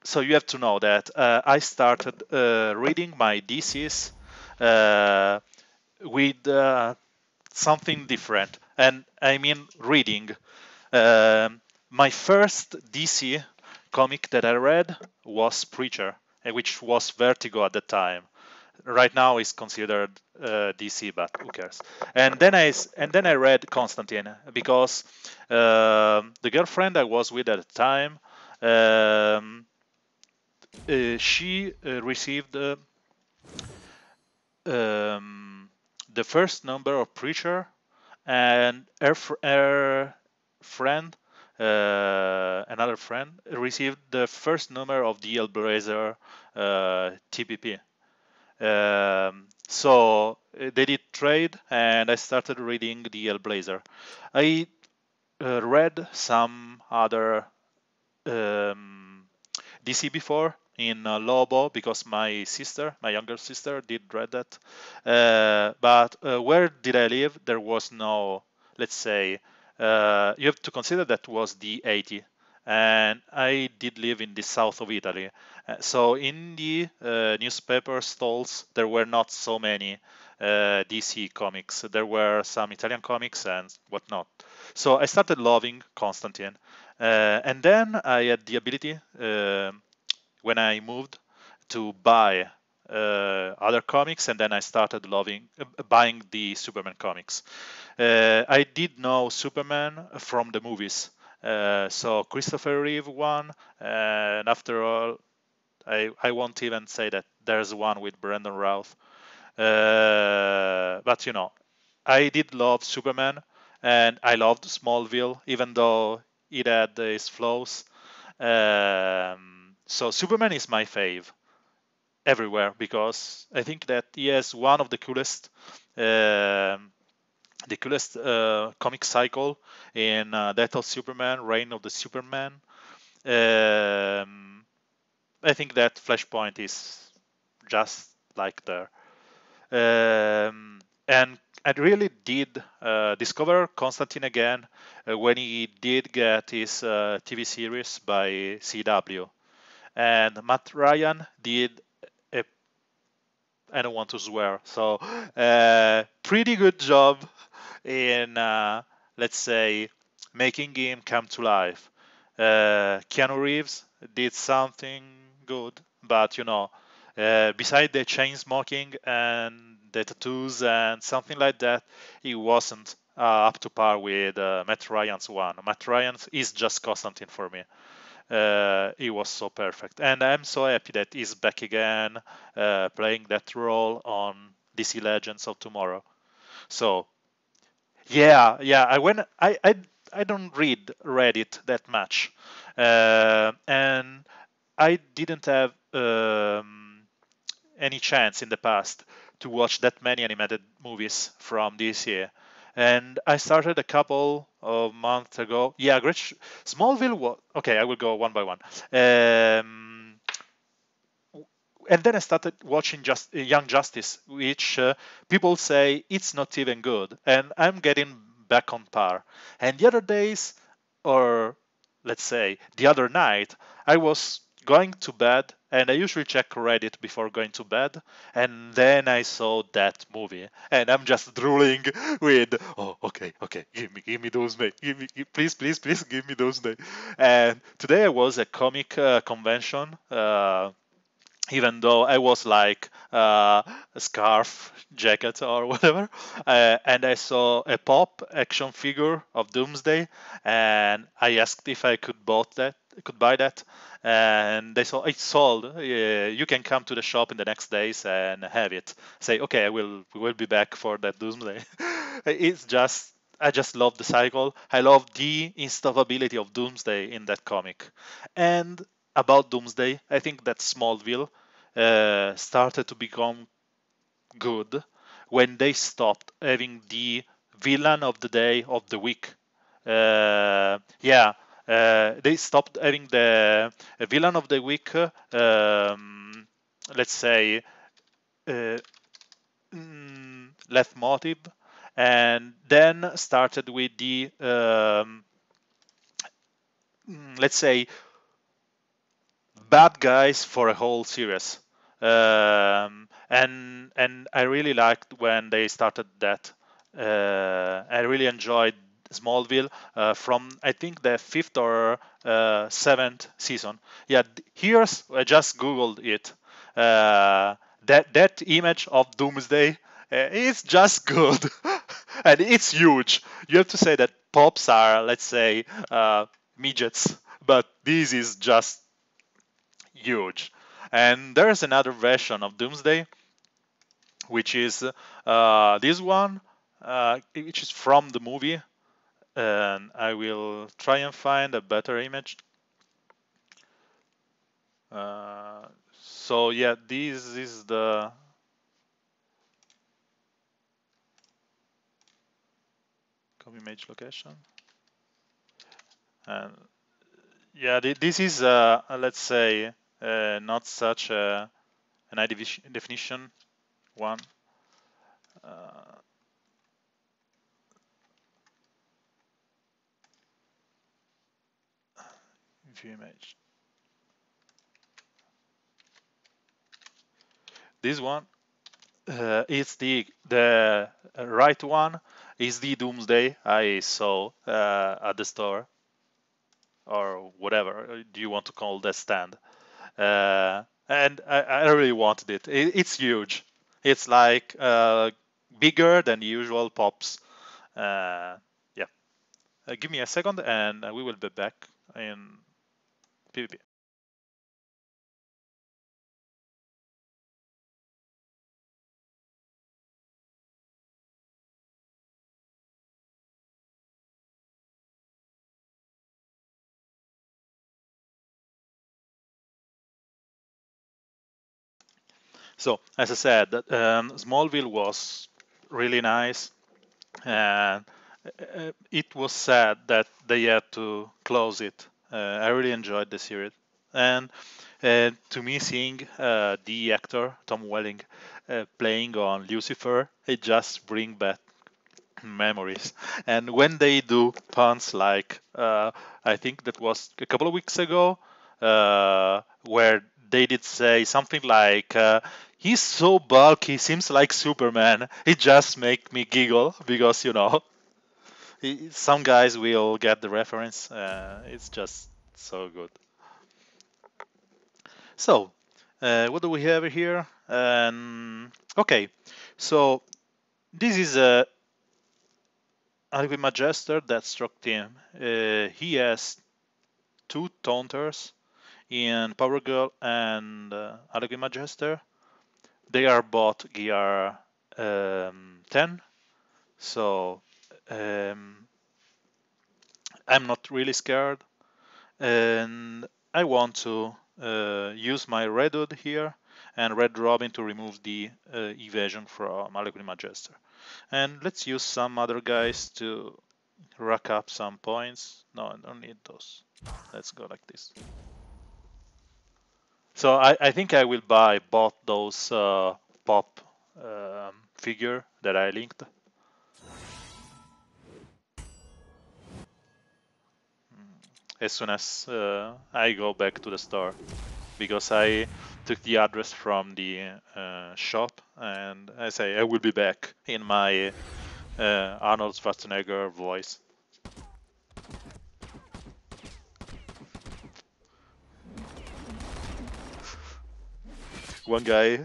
So you have to know that I started reading my DCs uh, with something different, and I mean reading. My first DC comic that I read was Preacher, which was Vertigo at the time. Right now is considered DC, but who cares? And then I read Constantine because the girlfriend I was with at the time, um, she received um, the first number of Preacher, and her friend, another friend, received the first number of the Hellblazer TPP. So they did trade, and I started reading the Hellblazer. I read some other um, DC before in Lobo because my younger sister, did read that. But where did I live? There was no, let's say, you have to consider that was the 80, and I did live in the south of Italy. So in the newspaper stalls, there were not so many DC comics. There were some Italian comics and whatnot. So I started loving Constantine. And then I had the ability, when I moved, to buy other comics, and then I started loving buying the Superman comics. I did know Superman from the movies, so Christopher Reeve one, and after all, I won't even say that there's one with Brandon Routh. But I did love Superman, and I loved Smallville, even though it had its flaws. So Superman is my fave everywhere because I think that he has one of um the coolest comic cycle in Death of Superman, Reign of the Superman. Um, I think that Flashpoint is just like there. And I really did discover Constantine again when he did get his TV series by CW. And Matt Ryan did a, I don't want to swear, so pretty good job in, let's say, making him come to life. Keanu Reeves did something good, but beside the chain smoking and the tattoos and something like that, he wasn't up to par with Matt Ryan's one. Matt Ryan's is just Constantine for me. He was so perfect, and I'm so happy that he's back again, playing that role on DC Legends of Tomorrow. So yeah, I don't read Reddit that much, and I didn't have any chance in the past to watch that many animated movies from this year. And I started a couple of months ago. Yeah, Smallville was okay. I will go one by one. And then I started watching just Young Justice, which people say it's not even good, and I'm getting back on par. And the other days, or let's say the other night, I was going to bed, and I usually check Reddit before going to bed, and then I saw that movie, and I'm just drooling with, oh, okay, give me those days, please, give me those days. And today I was at comic convention. Even though I was like a scarf jacket or whatever, and I saw a pop action figure of Doomsday, and I asked if I could buy that, and they saw it's sold. You can come to the shop in the next days and have it. Say, okay, we will be back for that Doomsday. It's just. I just love the cycle. I love the installability of Doomsday in that comic, and about Doomsday, I think that Smallville started to become good when they stopped having the villain of the day of the week. They stopped having the villain of the week. Let's say uh, left motive, and then started with the let's say bad guys for a whole series. And I really liked when they started that. I really enjoyed Smallville from I think the fifth or seventh season. Yeah, here's I just googled it. That image of Doomsday is just good, and it's huge. You have to say that pops are, let's say, midgets, but this is just huge. And there's another version of Doomsday, which is this one, which is from the movie. And I will try and find a better image. So yeah, this is the copy image location. And yeah, this is let's say not such an high definition one. View image. This one is the right one is the Doomsday I saw at the store, or whatever do you want to call that stand. And I really wanted it. It's huge. It's like bigger than the usual pops. Yeah. Give me a second, and we will be back in PvP. So, as I said, Smallville was really nice, and it was sad that they had to close it. I really enjoyed the series, and to me, seeing the actor Tom Welling playing on Lucifer, it just brings back memories. And when they do puns like I think that was a couple of weeks ago, where they did say something like he's so bulky, seems like Superman, it just make me giggle because some guys will get the reference. It's just so good. So what do we have here? Okay, so this is a Harvey Magister that struck team. He has two taunters in Power Girl and Harvey Magister. They are both gear 10, so um, I'm not really scared. And I want to use my Red Hood here and Red Robin to remove the evasion from Harlequin Magister. And let's use some other guys to rack up some points. No, I don't need those. Let's go like this. So I think I will buy both those pop figure that I linked. As soon as I go back to the store, because I took the address from the shop, and I say I will be back in my Arnold Schwarzenegger voice. One guy,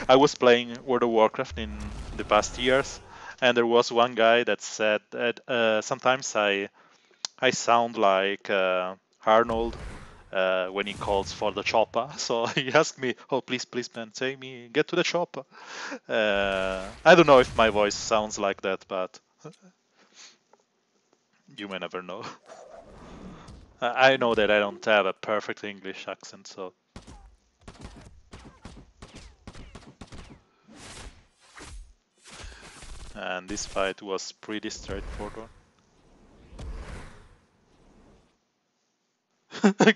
I was playing World of Warcraft in the past years, and there was one guy that said that sometimes I sound like Arnold when he calls for the chopper. So he asked me, "Oh, please, man, take me, get to the chopper." I don't know if my voice sounds like that, but you may never know. I know that I don't have a perfect English accent, so. And this fight was pretty straightforward.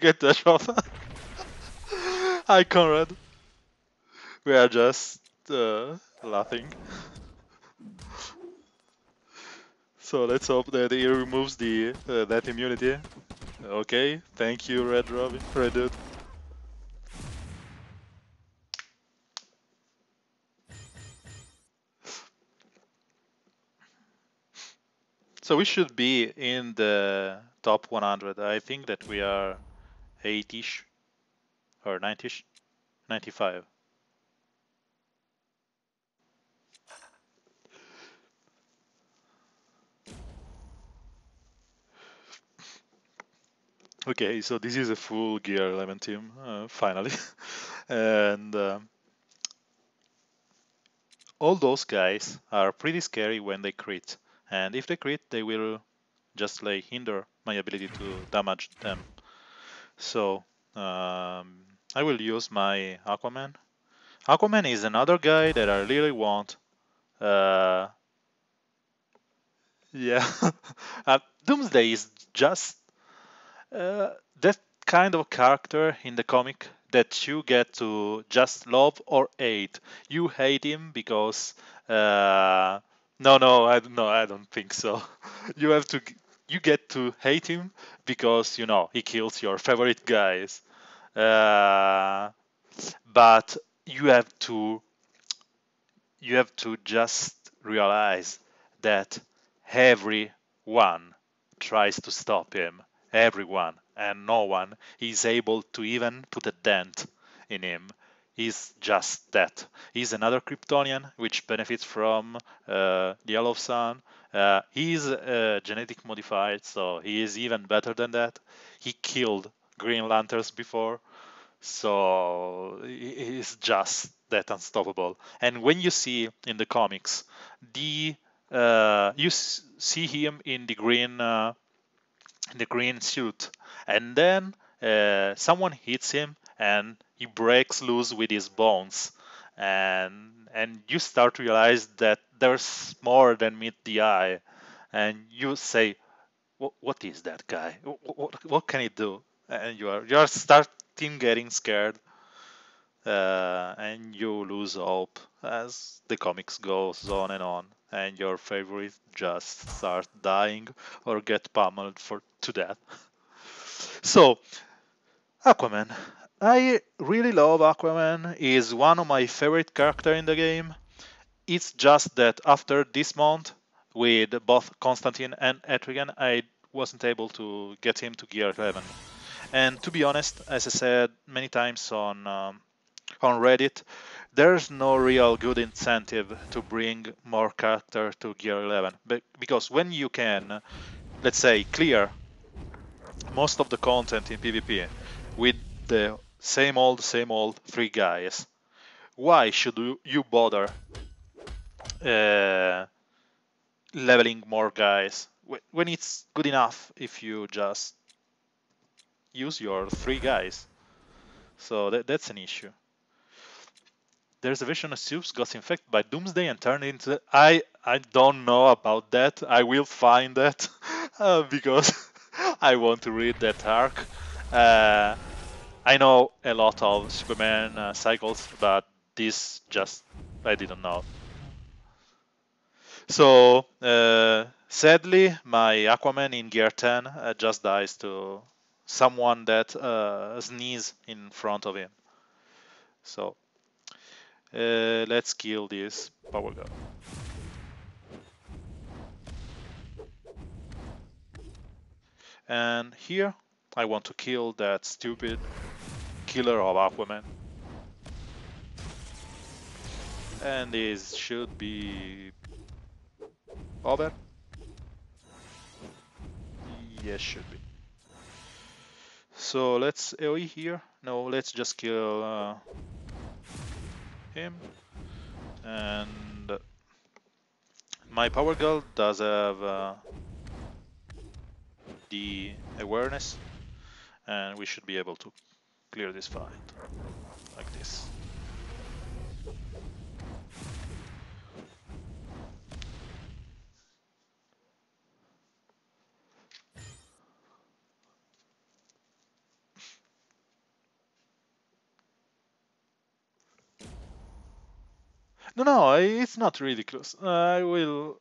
Get that off. Hi, Conrad. We are just laughing. So let's hope that he removes the that immunity. Okay, thank you, Red Robin, Red Dude. So we should be in the top 100. I think that we are 80ish or 90ish, 95. Okay, so this is a full Gear 11 team, finally. And all those guys are pretty scary when they crit. And if they crit, they will just like hinder my ability to damage them. So I will use my Aquaman. Aquaman is another guy that I really want. Uh, yeah, Doomsday is just that kind of character in the comic that you get to just love or hate. You hate him because no, I don't think so. You have to you get to hate him because you know he kills your favorite guys. Uh, but you have to just realize that everyone tries to stop him. Everyone, and no one is able to even put a dent in him. He's just that. He's another Kryptonian which benefits from the Yellow Sun. He's genetic modified, so he is even better than that. He killed Green Lanterns before, so he's just that unstoppable. And when you see in the comics, see him in the green suit, and then someone hits him and he breaks loose with his bones, and you start to realize that there's more than meet the eye, and you say, what is that guy? What can he do? And you are starting getting scared, and you lose hope as the comics goes on, and your favorite just start dying or get pummeled to death. So Aquaman. I really love Aquaman. He's one of my favorite character in the game. It's just that after this month, with both Constantine and Etrigan, I wasn't able to get him to Gear 11. And to be honest, as I said many times on Reddit, there's no real good incentive to bring more character to Gear 11. Because when you can, let's say, clear most of the content in PvP with the same old three guys, why should you bother uh, leveling more guys when it's good enough if you just use your three guys? So that's an issue. There's a vision of Zeus got infected by Doomsday and turned into. I don't know about that. I will find that because I want to read that arc. Uh, I know a lot of Superman cycles, but this just I didn't know. So sadly, my Aquaman in Gear 10 just dies to someone that sneeze in front of him. So let's kill this power guy. And here I want to kill that stupid killer of Aquaman. And this should be over. Yes, should be. So let's AoE here. No, let's just kill him. And my power girl does have the awareness, and we should be able to clear this fight like this. No, it's not really close. I will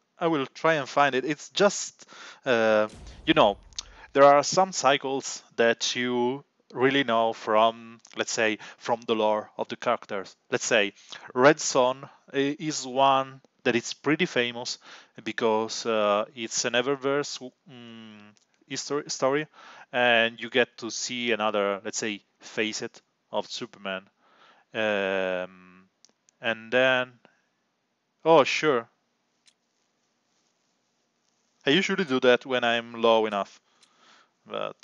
try and find it. It's just, uh, you know, there are some cycles that you really know from, let's say, from the lore of the characters. Let's say, Red Son is one that is pretty famous because it's an Eververse story, and you get to see another, let's say, facet of Superman. Um, and then, oh, sure. I usually do that when I'm low enough, but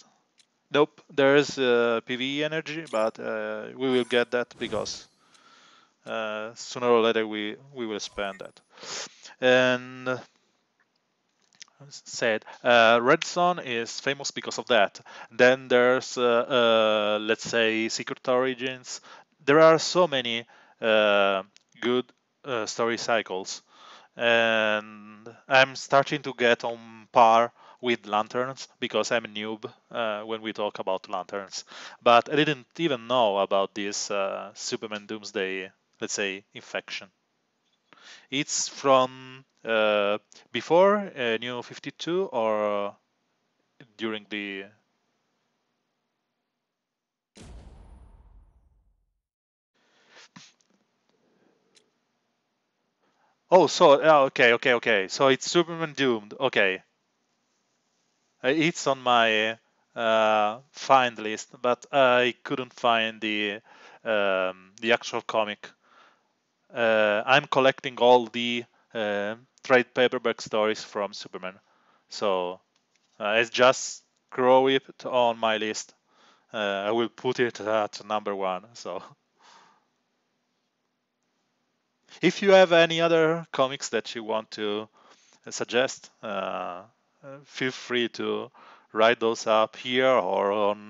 nope. There's PvE energy, but we will get that because sooner or later we will spend that. And said Red Son is famous because of that. Then there's let's say Secret Origins. There are so many good story cycles, and I'm starting to get on par with lanterns because I'm a noob when we talk about lanterns. But I didn't even know about this Superman Doomsday, let's say, infection. It's from before New 52 or during the. Oh, so okay, okay, okay. So it's Superman Doomed. Okay, it's on my find list, but I couldn't find the actual comic. I'm collecting all the trade paperback stories from Superman, so it's just grow it on my list. I will put it at number one. So if you have any other comics that you want to suggest, feel free to write those up here or on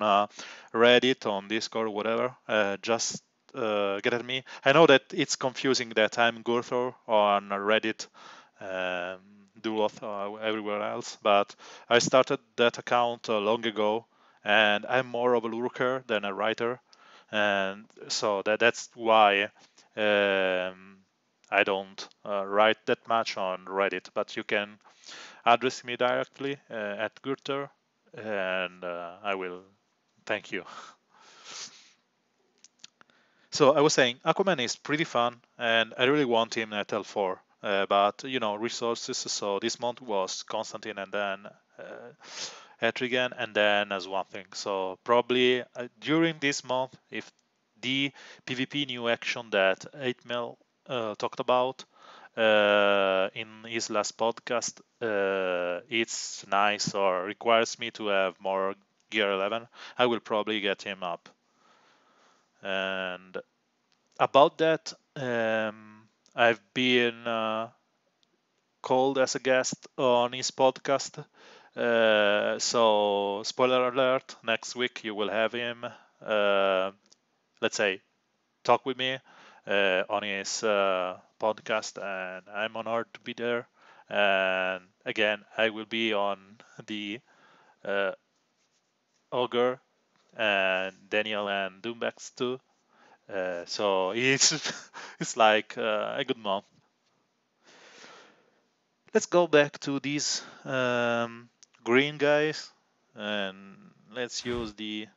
Reddit, on Discord, whatever. Just get at me. I know that it's confusing that I'm Gurthor on Reddit, um, Duloth, everywhere else, but I started that account long ago, and I'm more of a lurker than a writer, and so that's why. Um, I don't write that much on Reddit, but you can address me directly at Gurter, and I will thank you. So I was saying Aquaman is pretty fun, and I really want him at L4. But resources. So this month was Constantine, and then Etrigan, and then as one thing. So probably during this month, if the PvP new action that 8mil talked about in his last podcast, it's nice or requires me to have more gear 11, I will probably get him up. And about that, I've been called as a guest on his podcast. So, spoiler alert, next week you will have him, let's say, talk with me on his podcast, and I'm honored to be there. And again, I will be on the uh, Ogre and Daniel and Doombax too. So it's it's like a good month. Let's go back to these green guys, and let's use the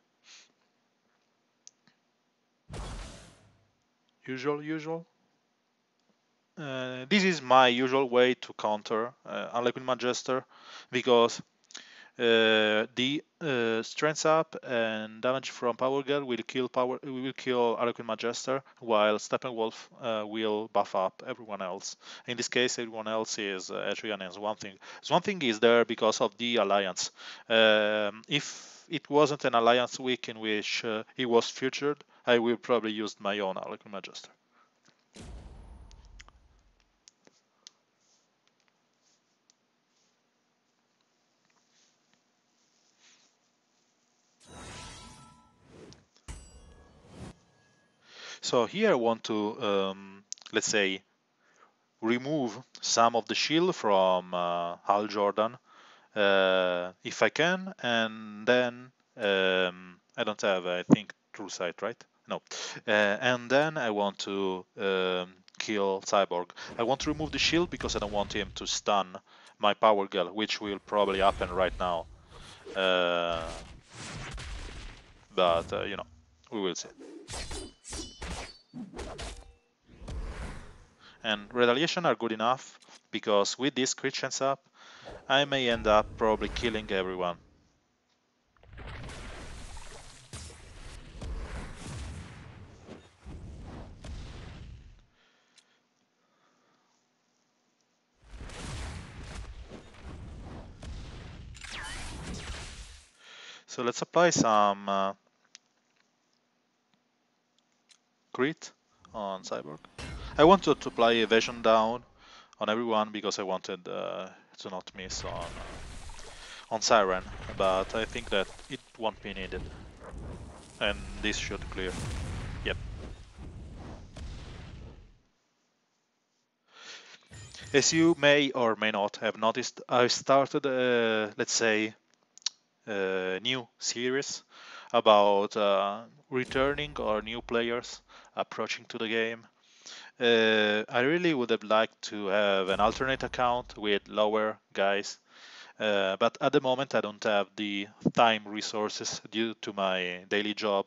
usual. This is my usual way to counter Unliquid Magister because the strength up and damage from Power Girl will kill Harlequin Magister, while Steppenwolf will buff up everyone else. In this case, everyone else is Etrigan and Swamp Thing. Swamp Thing is there because of the alliance. If it wasn't an alliance week in which he was featured, I will probably use my own Harlequin Magister. So here I want to, let's say, remove some of the shield from Hal Jordan, if I can, and then I don't have, I think, true sight, right? No. And then I want to kill Cyborg. I want to remove the shield because I don't want him to stun my power girl, which will probably happen right now. But you know, we will see. And retaliation are good enough because with this crit chance up, I may end up probably killing everyone. So let's apply some crit on Cyborg. I wanted to apply evasion down on everyone because I wanted to not miss on Siren, but I think that it won't be needed. And this should clear. Yep. As you may or may not have noticed, I started, let's say, a new series about returning or new players approaching to the game. I really would have liked to have an alternate account with lower guys, but at the moment I don't have the time resources due to my daily job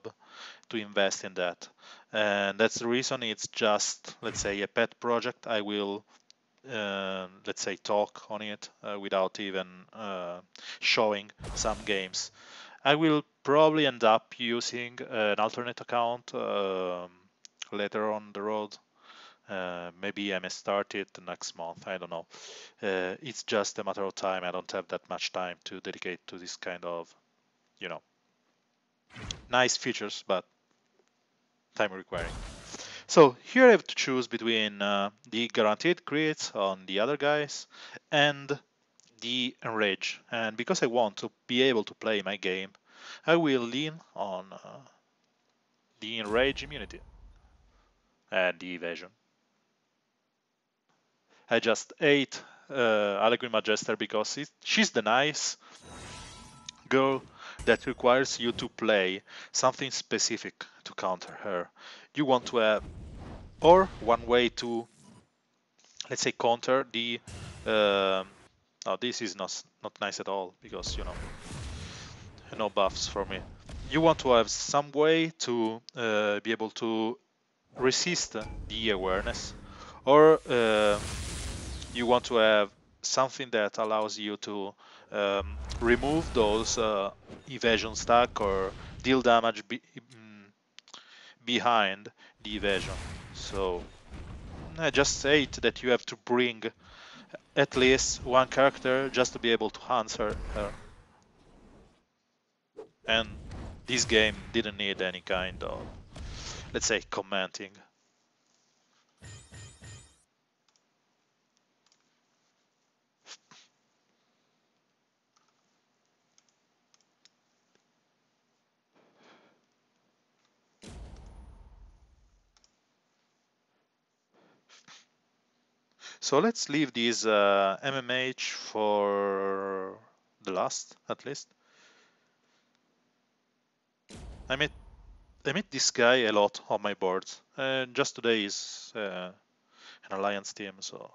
to invest in that. And that's the reason it's just, let's say, a pet project. I will, let's say, talk on it without even showing some games. I will probably end up using an alternate account later on the road. Maybe I may start it next month. I don't know. It's just a matter of time. I don't have that much time to dedicate to this kind of, you know, nice features, but time requiring. So here I have to choose between the guaranteed crits on the other guys and the enrage. And because I want to be able to play my game, I will lean on the enrage immunity and the evasion. I just ate Allegory Majester because she's the nice girl that requires you to play something specific to counter her. You want to have, or one way to, let's say, counter the. No, this is not nice at all because no buffs for me. You want to have some way to be able to resist the awareness, or you want to have something that allows you to remove those evasion stack or deal damage behind the evasion. So I just hate that you have to bring at least one character just to be able to answer her. And this game didn't need any kind of, let's say, commenting. So let's leave this MMH for the last, at least. I meet this guy a lot on my boards. Just today is an alliance team, so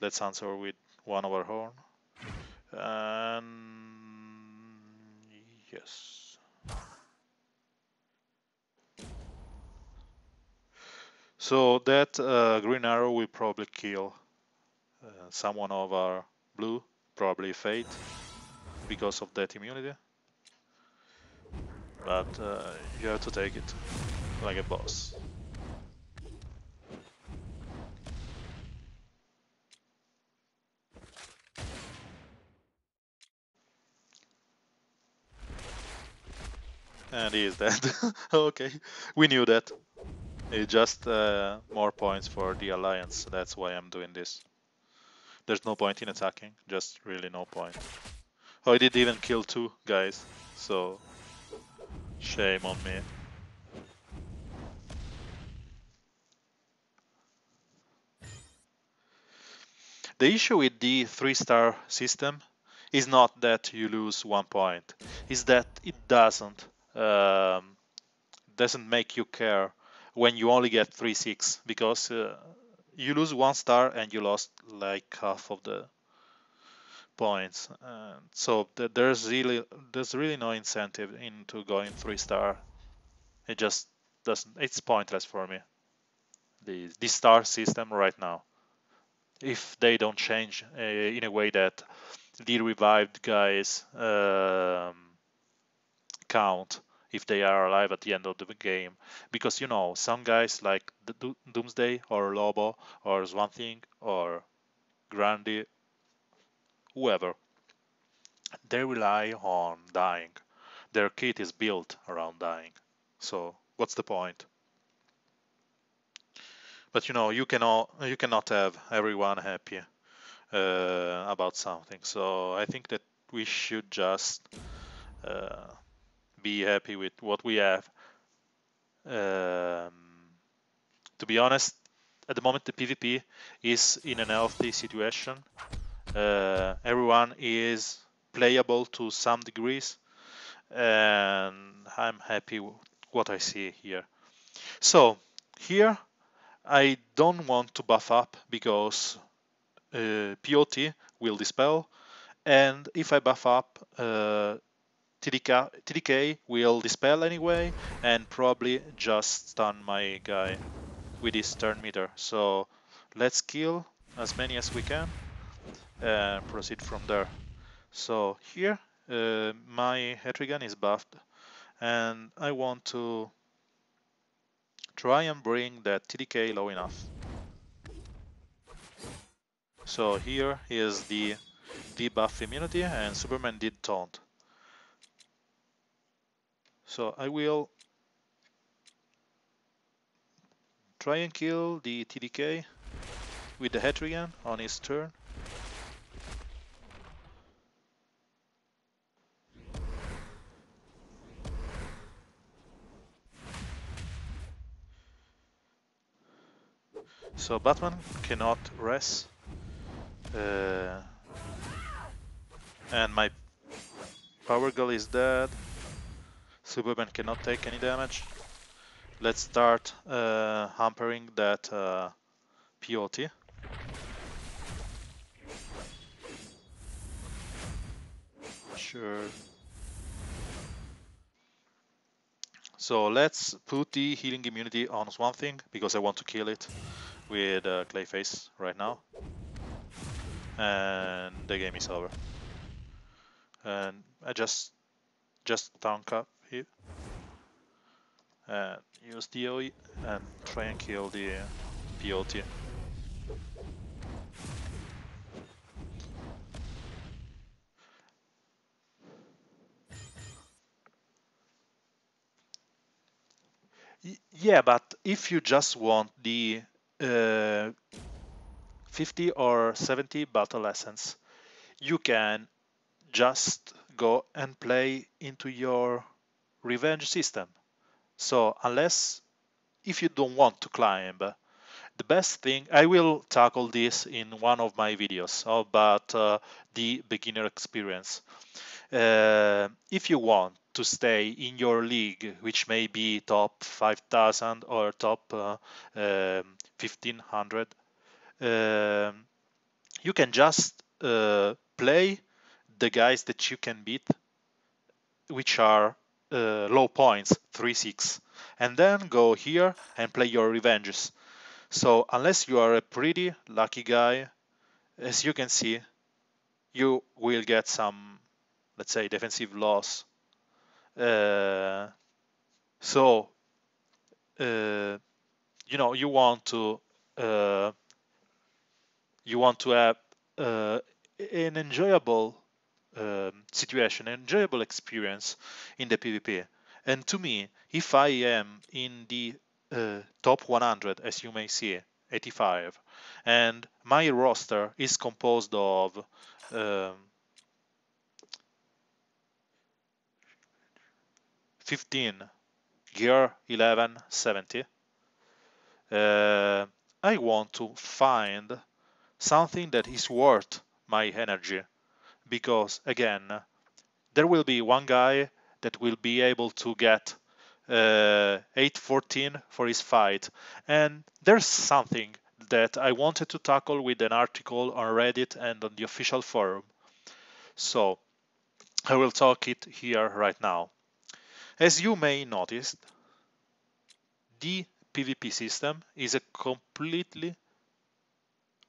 let's answer with one of our horn. And yes. So that green arrow will probably kill someone of our blue, probably Fate, because of that immunity. But you have to take it like a boss. And he is dead. Okay, we knew that. It's just more points for the alliance. That's why I'm doing this. There's no point in attacking. Just really no point. Oh, I did even kill two guys. So shame on me. The issue with the 3-star system is not that you lose 1 point, is that it doesn't make you care when you only get 3-6, because you lose 1 star and you lost like half of the points. So there's really no incentive into going 3-star. It just doesn't. It's pointless for me. The star system right now, if they don't change in a way that the revived guys count if they are alive at the end of the game, because some guys like the Doomsday or Lobo or Swan or Grandy, whoever, they rely on dying. Their kit is built around dying. So what's the point? But you cannot have everyone happy about something. So I think that we should just uh, be happy with what we have. To be honest, at the moment the PvP is in an healthy situation. Everyone is playable to some degrees, and I'm happy with what I see here. So here I don't want to buff up because POT will dispel, and if I buff up, TDK will dispel anyway and probably just stun my guy with his turn meter. So let's kill as many as we can and proceed from there. So here my Hetrigan is buffed, and I want to try and bring that TDK low enough. So here is the debuff immunity, and Superman did taunt. So I will try and kill the TDK with the Hetrigan on his turn. So Batman cannot rest, and my Power Girl is dead. Superman cannot take any damage. Let's start hampering that POT. Sure. So let's put the healing immunity on Swamp Thing because I want to kill it with Clayface right now. And the game is over. And I just tank up here and use DOE and try and kill the POT. Yeah, but if you just want the 50 or 70 battle essence, you can just go and play into your revenge system. So if you don't want to climb, the best thing, I will tackle this in one of my videos about the beginner experience. If you want to stay in your league, which may be top 5,000 or top 1,500, you can just play the guys that you can beat, which are low points, 3-6, and then go here and play your revenges. So unless you are a pretty lucky guy, as you can see, you will get some, let's say, defensive loss. So you want to have an enjoyable situation, an enjoyable experience in the PvP. And to me, if I am in the top 100, as you may see, 85, and my roster is composed of 15 gear 1170, I want to find something that is worth my energy, because again, there will be one guy that will be able to get 814 for his fight, and there's something that I wanted to tackle with an article on Reddit and on the official forum. So I will talk it here right now. As you may notice, the PvP system is a completely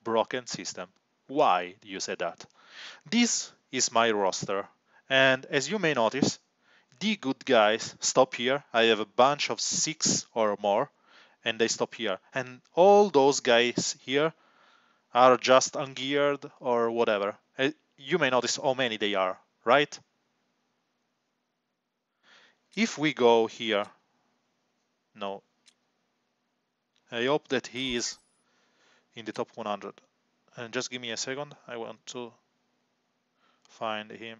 broken system. Why do you say that? This is my roster, and as you may notice, the good guys stop here. I have a bunch of 6 or more, and they stop here. And all those guys here are just ungeared or whatever. You may notice how many they are, right? If we go here, no, I hope that he is in the top 100. And just give me a second, I want to find him.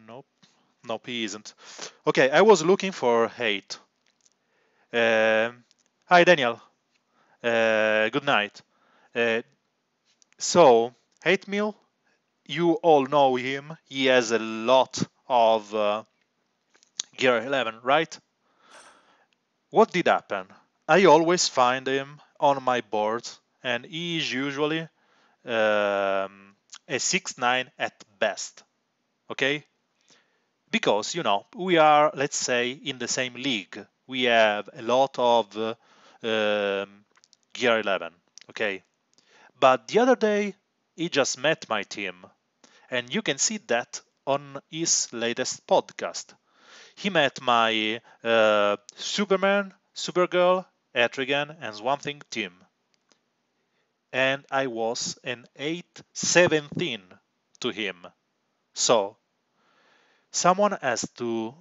Nope, nope, he isn't. Okay, I was looking for hate. Hi, Daniel. Good night. Uh, so, Hate Meal, you all know him. He has a lot of Gear 11, right? What did happen? I always find him on my boards, and he is usually a 6-9 at best. Okay? Because, we are, let's say, in the same league. We have a lot of Gear 11. Okay? But the other day, he just met my team, and you can see that on his latest podcast. He met my Superman, Supergirl, Etrigan, and Swamp Thing team. And I was an 8-17 to him. So, someone has to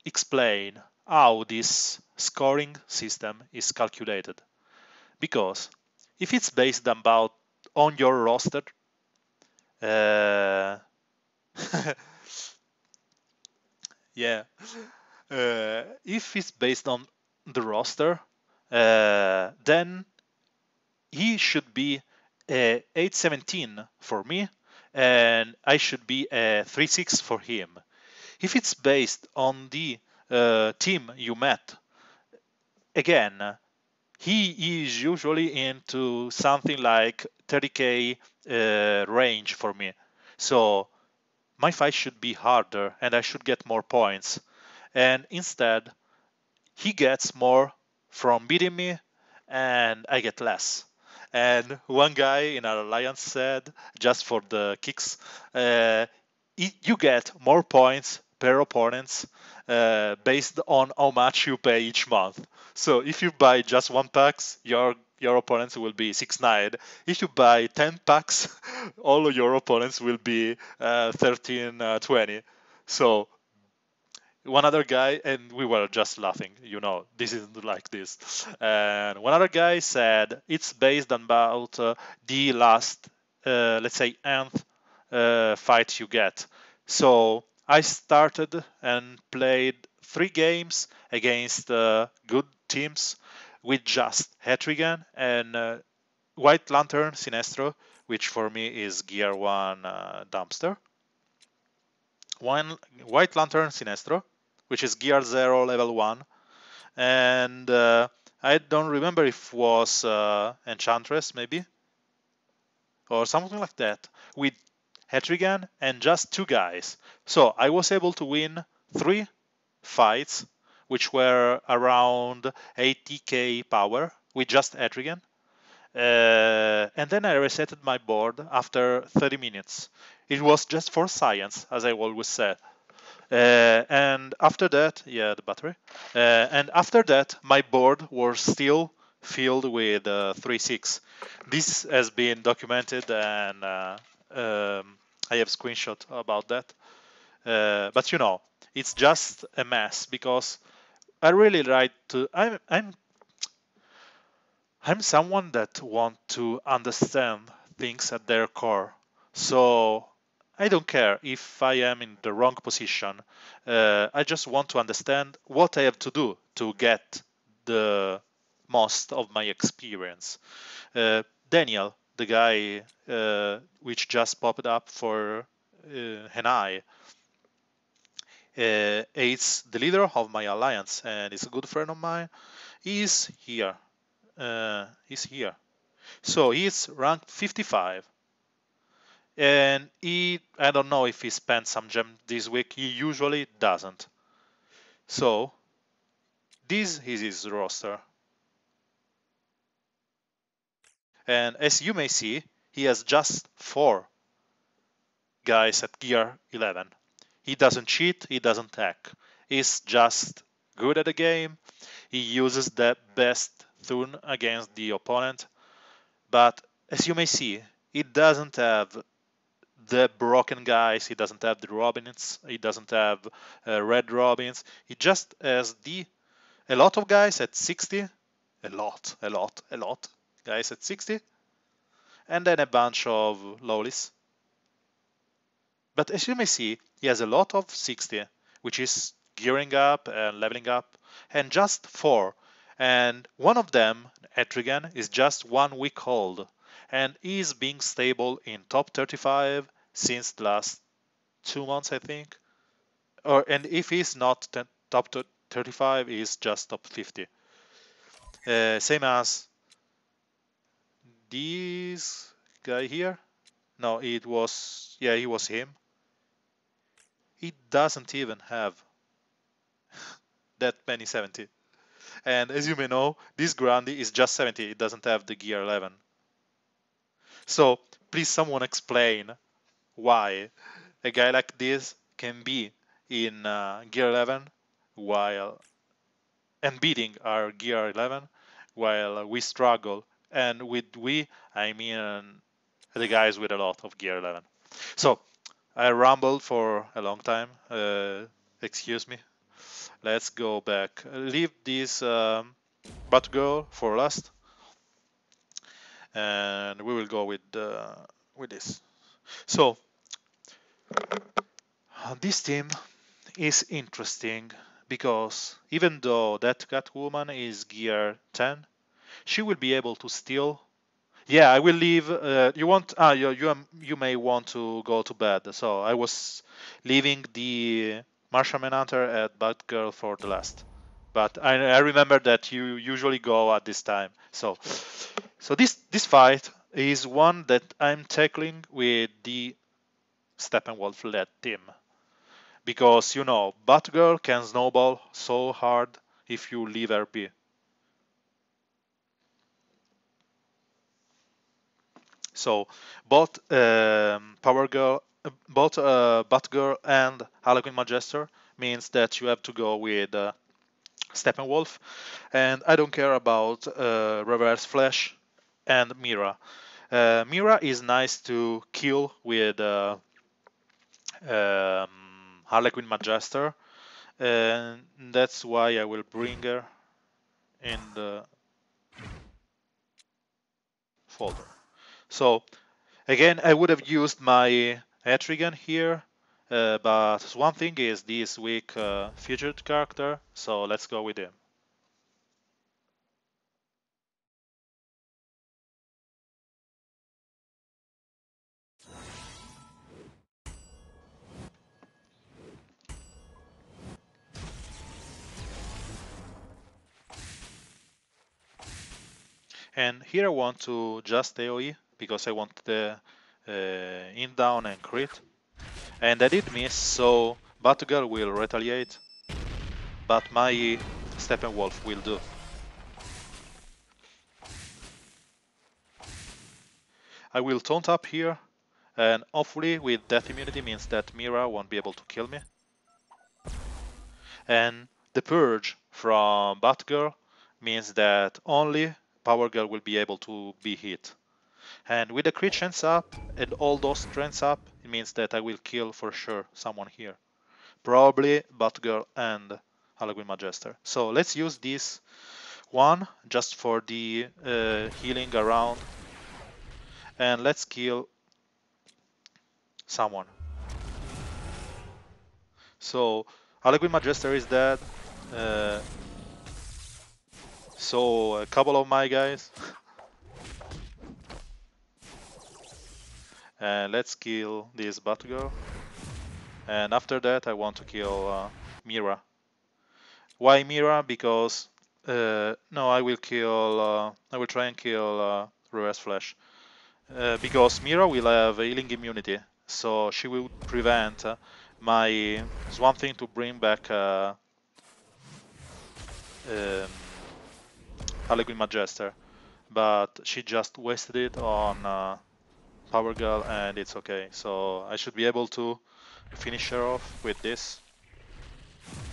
explain how this scoring system is calculated. Because if it's based about on your roster, uh, yeah, if it's based on the roster, then he should be a 8-17 for me, and I should be a 3-6 for him. If it's based on the team you met, again, he is usually into something like 30k range for me. So my fight should be harder and I should get more points. And instead, he gets more from beating me and I get less. And one guy in our alliance said, just for the kicks, you get more points per opponents based on how much you pay each month. So if you buy just 1 packs, your opponents will be 6-9. If you buy 10 packs, all of your opponents will be 13-20. So one other guy, and we were just laughing, this isn't like this. And one other guy said it's based on about the last, let's say, nth fight you get. So I started and played 3 games against good teams with just Hetrigan and White Lantern Sinestro, which for me is Gear 1 dumpster. One White Lantern Sinestro, which is Gear 0 level 1, and I don't remember if it was Enchantress maybe, or something like that, with Hetrigan and just 2 guys. So I was able to win 3 fights, which were around 80k power with just Hetrigan. And then I resetted my board after 30 minutes. It was just for science, as I always said. And after that, yeah, the battery. And after that, my board was still filled with 3-6. This has been documented, and I have screenshot about that. But it's just a mess because I really like to. I'm someone that want to understand things at their core. So I don't care if I am in the wrong position. I just want to understand what I have to do to get the most of my experience. Daniel, the guy which just popped up for an eye, is the leader of my alliance and is a good friend of mine. He's here. He's here. So he's ranked 55. And I don't know if he spent some gem this week. He usually doesn't. So this is his roster. And as you may see, he has just 4 guys at gear 11. He doesn't cheat, he doesn't hack. He's just good at the game. He uses the best tune against the opponent. But as you may see, he doesn't have the broken guys, he doesn't have the Robins, he doesn't have red Robins. He just has a lot of guys at 60, a lot guys at 60, and then a bunch of lowlies. But as you may see, he has a lot of 60, which is gearing up and leveling up, and just 4. And one of them, Etrigan, is just 1 week old, and is being stable in top 35 since the last 2 months, I think. And if he's not top 35, he's just top 50. Same as this guy here. No, he was him. He doesn't even have that many 70. And as you may know, this Grandi is just 70. It doesn't have the gear 11. So please someone explain why a guy like this can be in gear 11 while and beating our gear 11 while we struggle. And with we, I mean the guys with a lot of gear 11. So I rambled for a long time. Excuse me. Let's go back. Leave this Batgirl for last, and we will go with this. So this team is interesting because even though that Catwoman is gear 10, she will be able to steal. Yeah, I will leave. You want? You may want to go to bed. So I was leaving the Martian Manhunter at Batgirl for the last. But I remember that you usually go at this time. So this fight is one that I'm tackling with the Steppenwolf led team because Batgirl can snowball so hard if you leave her be. So both Power Girl, both Batgirl and Harlequin Magister means that you have to go with Steppenwolf, and I don't care about Reverse Flash and Mira. Mira is nice to kill with Harlequin Magister, and that's why I will bring her in the folder. So again, I would have used my Etrigan here, but one thing is this week featured character, so let's go with him. And here I want to just AoE because I want the in down and crit. And I did miss, so Batgirl will retaliate, but my Steppenwolf will do. I will taunt up here, and hopefully with death immunity means that Mira won't be able to kill me. And the purge from Batgirl means that only Power Girl will be able to be hit. And with the crit chance up and all those strengths up, it means that I will kill for sure someone here. Probably Batgirl and Harlequin Magister. So let's use this one just for the healing around. And let's kill someone. So Harlequin Majester is dead. Uh, so a couple of my guys. And let's kill this Batgirl. And after that I want to kill Mira. Why Mira? Because no, I will kill. I will try and kill Reverse Flash. Because Mira will have healing immunity, so she will prevent my Swamp Thing to bring back Harlequin Majester. But she just wasted it on Power Girl, and it's okay. So I should be able to finish her off with this,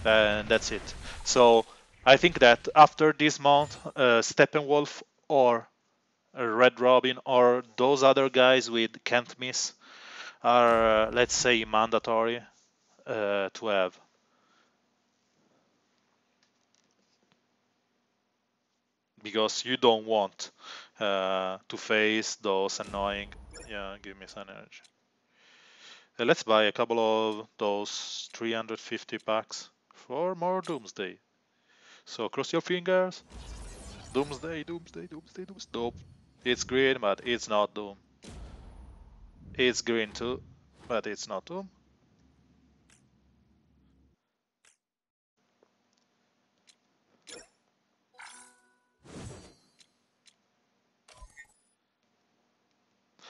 and that's it. So I think that after this mount, Steppenwolf or Red Robin or those other guys with can't miss are, let's say, mandatory to have. Because you don't want to face those annoying. Yeah, give me some energy. Let's buy a couple of those 350 packs for more Doomsday. So cross your fingers. Doomsday, Doomsday, Doomsday, Doomsday. Nope. It's green, but it's not Doom. It's green too, but it's not Doom.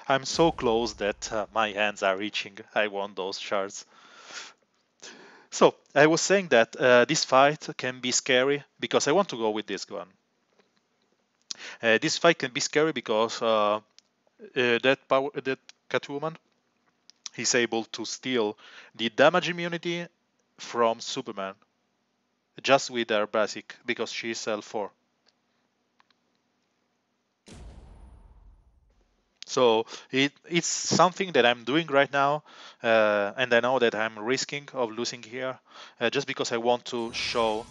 I'm so close that my hands are reaching. I want those shards. So I was saying that this fight can be scary because I want to go with this gun. This fight can be scary because that Catwoman is able to steal the damage immunity from Superman just with her basic because she's L4. So it's something that I'm doing right now, and I know that I'm risking of losing here, just because I want to show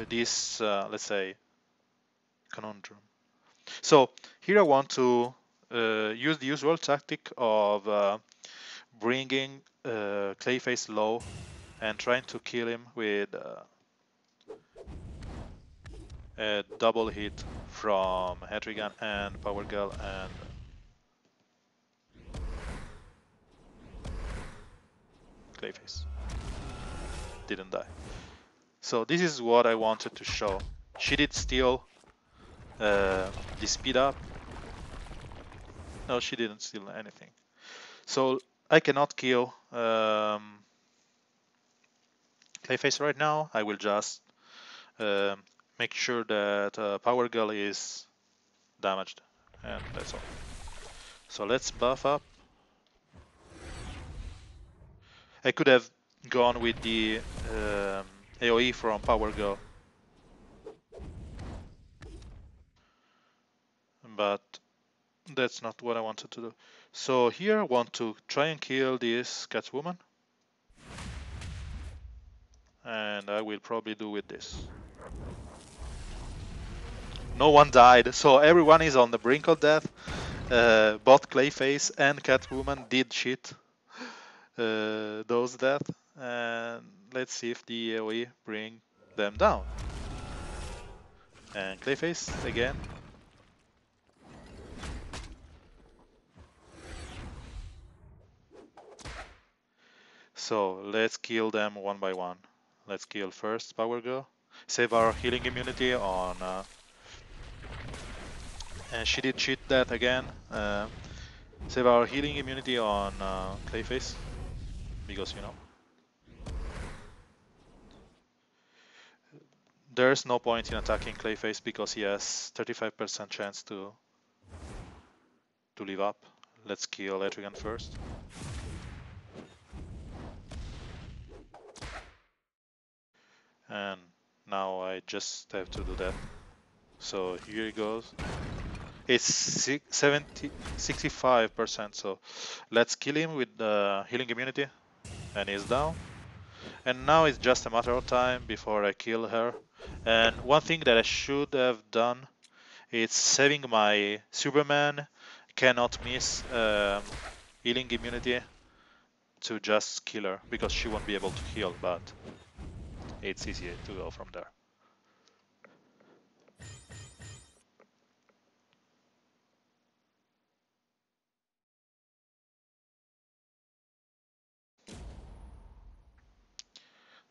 this, let's say, conundrum. So here I want to use the usual tactic of bringing Clayface low and trying to kill him with a double hit from Hetrigan and Power Girl and Clayface. Didn't die. So this is what I wanted to show. She did steal the speed up. No, she didn't steal anything. So I cannot kill Clayface right now. I will just make sure that Power Girl is damaged, and that's all. So let's buff up. I could have gone with the AoE from Power Girl, but that's not what I wanted to do. So here I want to try and kill this Catwoman, and I will probably do with this. No one died, so everyone is on the brink of death. Both Clayface and Catwoman did cheat those death, and let's see if the AoE bring them down. And Clayface again. So let's kill them one by one. Let's kill first Power Girl. Save our healing immunity on. And she did cheat that again. Save our healing immunity on Clayface. Because, you know. There's no point in attacking Clayface because he has 35% chance to live up. Let's kill Etrigan first. And now I just have to do that. So here it goes. It's 65%, so let's kill him with healing immunity, and he's down. And now it's just a matter of time before I kill her. And one thing that I should have done is saving my Superman cannot miss healing immunity to just kill her because she won't be able to heal, but it's easy to go from there.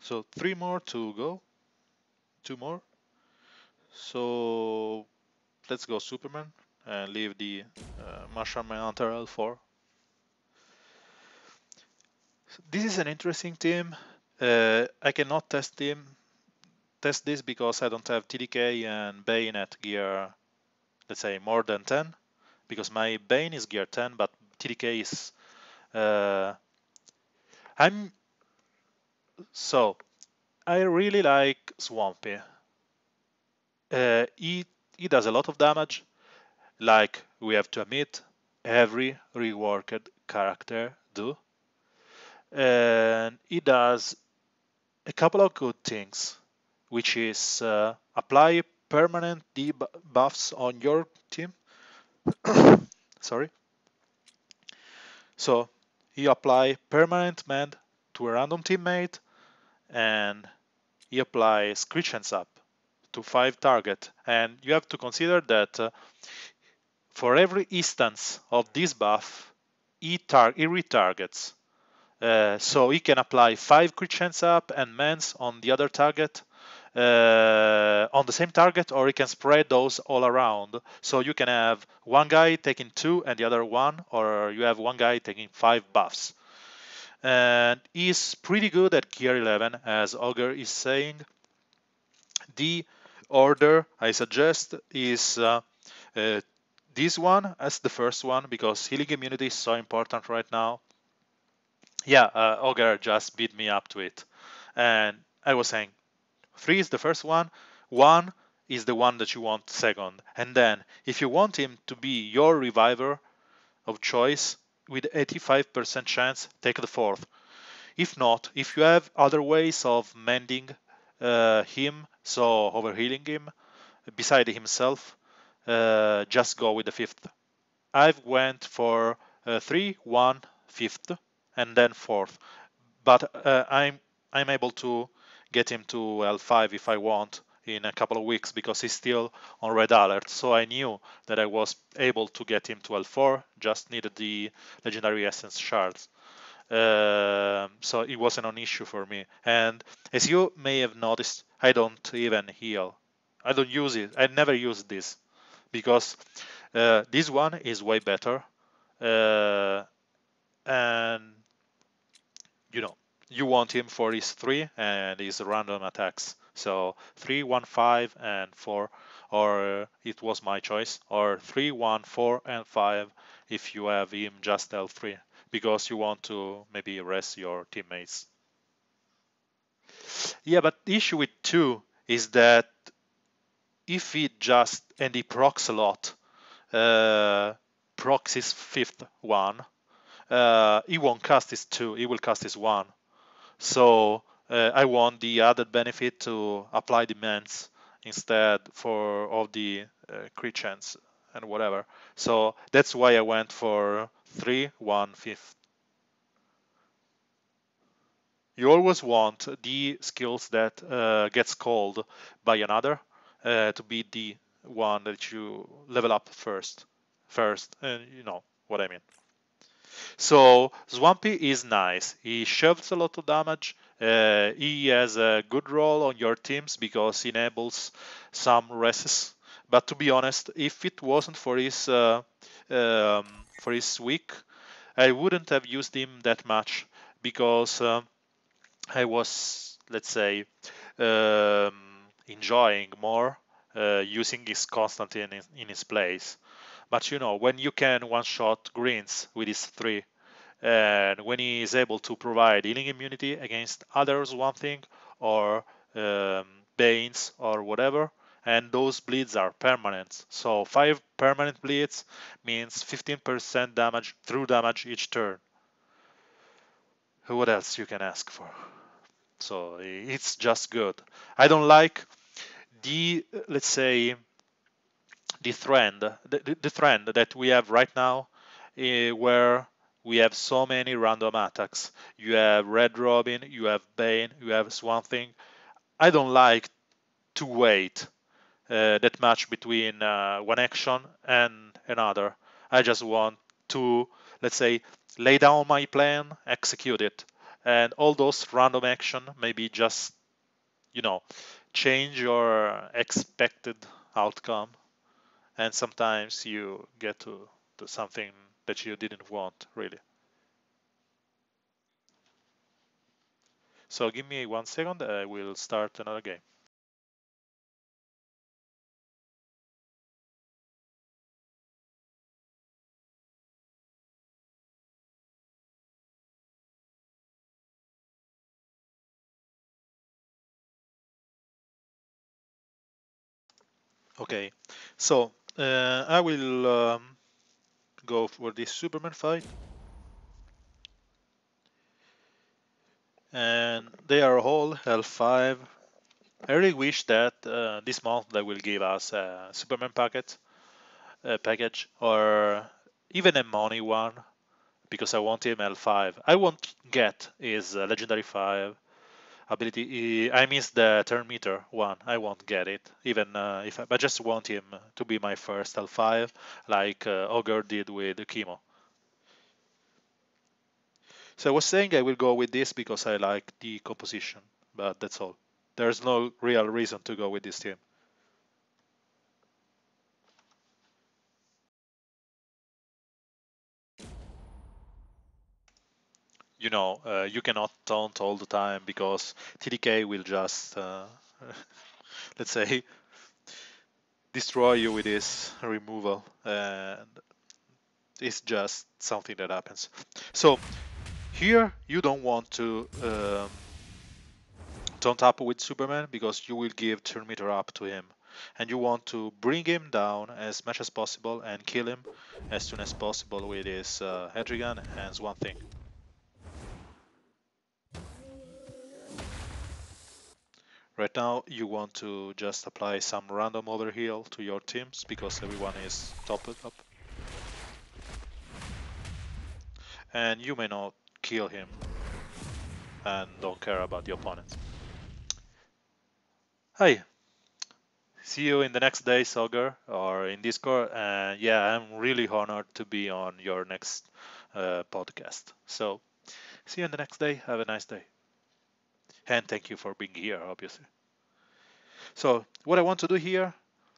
So 3 more to go, 2 more. So let's go Superman and leave the Martian Manhunter L4. This is an interesting team. I cannot test this because I don't have TDK and Bane at gear, let's say, more than 10, because my Bane is gear 10, but TDK is I'm so I really like Swampy. He does a lot of damage, like we have to admit every reworked character do, and he does a couple of good things, which is apply permanent debuffs on your team. Sorry. So he apply permanent mend to a random teammate, and he applies Screechands up to 5 target. And you have to consider that for every instance of this buff, he retargets. So he can apply 5 crit chance up and mends on the other target, on the same target, or he can spread those all around. So you can have one guy taking 2 and the other 1, or you have one guy taking 5 buffs. And he's pretty good at gear 11, as Augur is saying. The order I suggest is this one as the first one, because healing immunity is so important right now. Yeah, Augur just beat me up to it. And I was saying 3 is the first one, 1 is the one that you want second. And then if you want him to be your reviver of choice, with 85% chance, take the 4th. If not, if you have other ways of mending him, so overhealing him, beside himself, just go with the 5th. I've went for 3, 1, 5th, and then 4th. But I'm able to get him to L5 if I want in a couple of weeks, because he's still on red alert. So I knew that I was able to get him to L4, just needed the legendary essence shards. So it wasn't an issue for me. And as you may have noticed, I don't even heal. I don't use it. I never use this, because this one is way better. And you want him for his 3 and his random attacks. So 3, 1, 5, and 4, or it was my choice, or 3, 1, 4, and 5 if you have him just L3, because you want to maybe rest your teammates. Yeah, but the issue with 2 is that if he just, and he procs a lot, procs his 5th one, he won't cast his 2, he will cast his 1. So I want the added benefit to apply demands instead for all the crit chance and whatever. So that's why I went for 3, 1, 5th. You always want the skills that gets called by another to be the one that you level up first, and you know what I mean. So Swampy is nice. He shoves a lot of damage. He has a good role on your teams because he enables some rests. But to be honest, if it wasn't for his week, I wouldn't have used him that much, because I was, let's say, um, enjoying more using his Constantine in his place. But when you can one-shot greens with his 3, and when he is able to provide healing immunity against others, one thing, or banes or whatever, and those bleeds are permanent. So 5 permanent bleeds means 15% damage, true damage each turn. What else you can ask for? So it's just good. I don't like the, let's say, the trend that we have right now, where we have so many random attacks. You have Red Robin, you have Bane, you have Swamp Thing. I don't like to wait that much between one action and another. I just want to, let's say, lay down my plan, execute it, and all those random action maybe just, you know, change your expected outcome, and sometimes you get to something that you didn't want really. So give me 1 second, I will start another game. Okay, so I will go for this Superman fight, and they are all L5. I really wish that this month they will give us a Superman package, or even a money one, because I want him L5. I won't get his Legendary 5 ability. I miss the turn meter one. I won't get it, even if I just want him to be my first L5, like Ogre did with Chemo. So I was saying I will go with this because I like the composition, but that's all. There's no real reason to go with this team. You cannot taunt all the time because TDK will just, let's say, destroy you with his removal, and it's just something that happens. So here you don't want to taunt up with Superman because you will give turn meter up to him, and you want to bring him down as much as possible and kill him as soon as possible with his Hedrigan and Swamp Thing. Right now, you want to just apply some random overheal to your teams because everyone is topped up. And you may not kill him and don't care about the opponent. Hi, see you in the next day, Soger, or in Discord. And yeah, I'm really honored to be on your next podcast. So, see you in the next day. Have a nice day. And thank you for being here, obviously. So, what I want to do here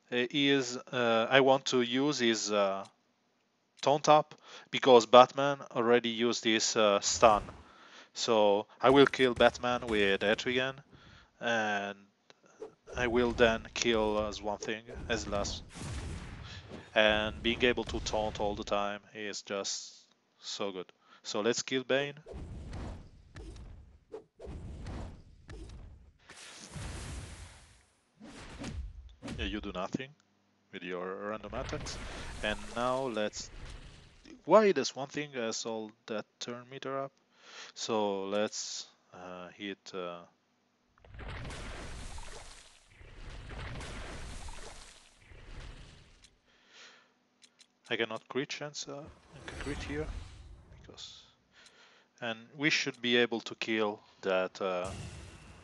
is I want to use his taunt up because Batman already used his stun. So I will kill Batman with Etrigan, and I will then kill as one thing as last. And being able to taunt all the time is just so good. So let's kill Bane. Yeah, you do nothing with your random attacks. And now let's. Why does one thing has all that turn meter up? So let's hit. I cannot crit chance. I can crit here because, and we should be able to kill that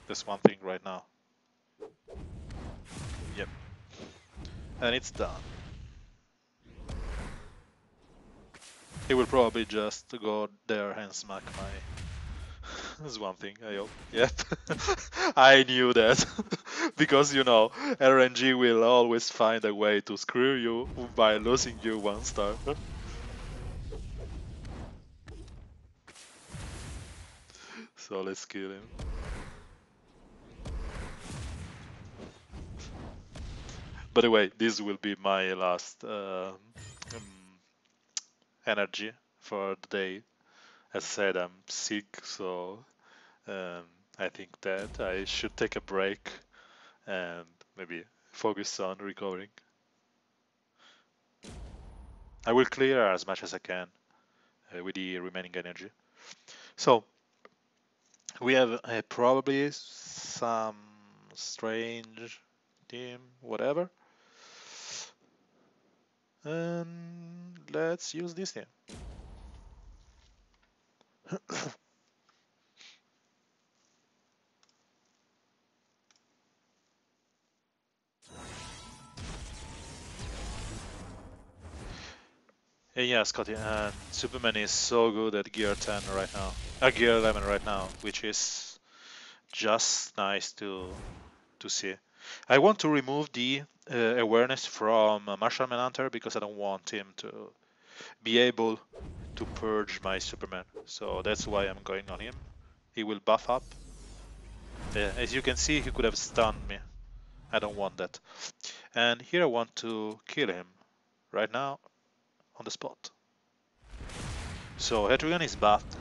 this one thing right now. Yep, and it's done. He will probably just go there and smack my. That's one thing, I hope. Yep. I knew that. Because, RNG will always find a way to screw you by losing you 1 star. So let's kill him. By the way, this will be my last energy for the day. As I said, I'm sick, so um, I think that I should take a break and maybe focus on recovering. I will clear as much as I can with the remaining energy. So we have probably some strange team, whatever. And let's use this team. Yeah, Scotty, and Superman is so good at Gear 10 right now. Gear 11 right now, which is just nice to see. I want to remove the awareness from Martian Manhunter because I don't want him to be able to purge my Superman. So that's why I'm going on him. He will buff up. As you can see, he could have stunned me. I don't want that. And here I want to kill him right now on the spot. So Etrigan is buffed,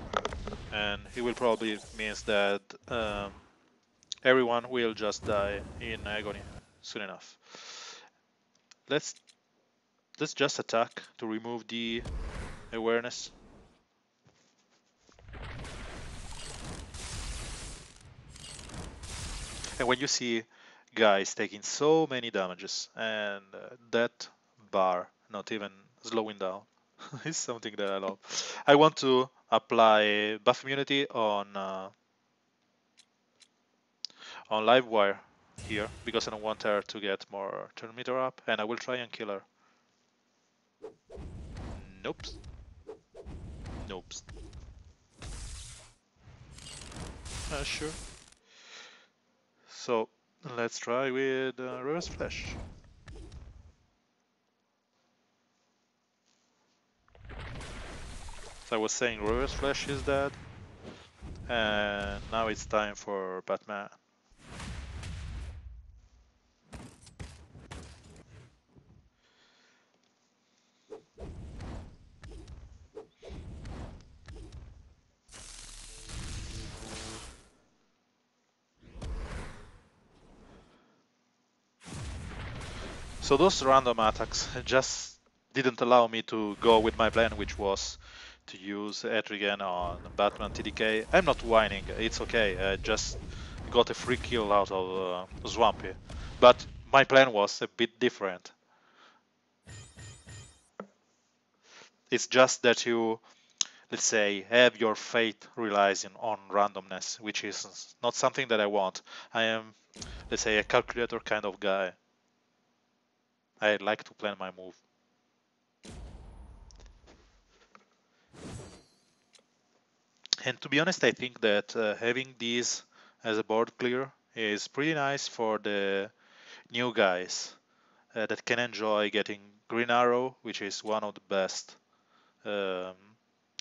and he will probably means that everyone will just die in agony soon enough. Let's let's just attack to remove the awareness. And when you see guys taking so many damages and that bar not even slowing down is something that I love. I want to apply buff immunity on Livewire here because I don't want her to get more turn meter up, and I will try and kill her. Nope. Nope. Sure. So let's try with reverse flash. So I was saying reverse flash is dead, and now it's time for Batman. So those random attacks just didn't allow me to go with my plan, which was to use Etrigan on Batman TDK. I'm not whining, it's okay, I just got a free kill out of Swampy. But my plan was a bit different. It's just that you, let's say, have your fate relies on randomness, which is not something that I want. I am, let's say, a calculator kind of guy. I like to plan my move. And to be honest, I think that having these as a board clear is pretty nice for the new guys that can enjoy getting Green Arrow, which is one of the best, um,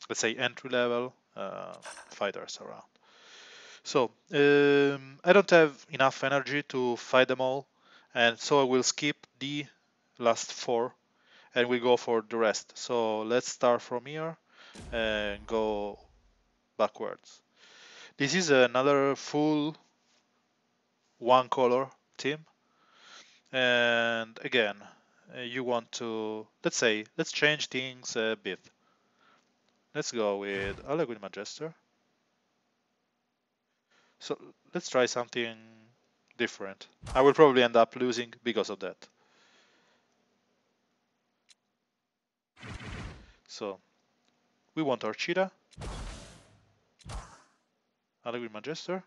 let's say, entry level fighters around. So I don't have enough energy to fight them all, and so I will skip the last four and we go for the rest. So let's start from here and go backwards. This is another full one color team, and again you want to, let's say, let's change things a bit. Let's go with Allegory Magister. So let's try something different. I will probably end up losing because of that. So we want our Cheetah, Allegory Magister,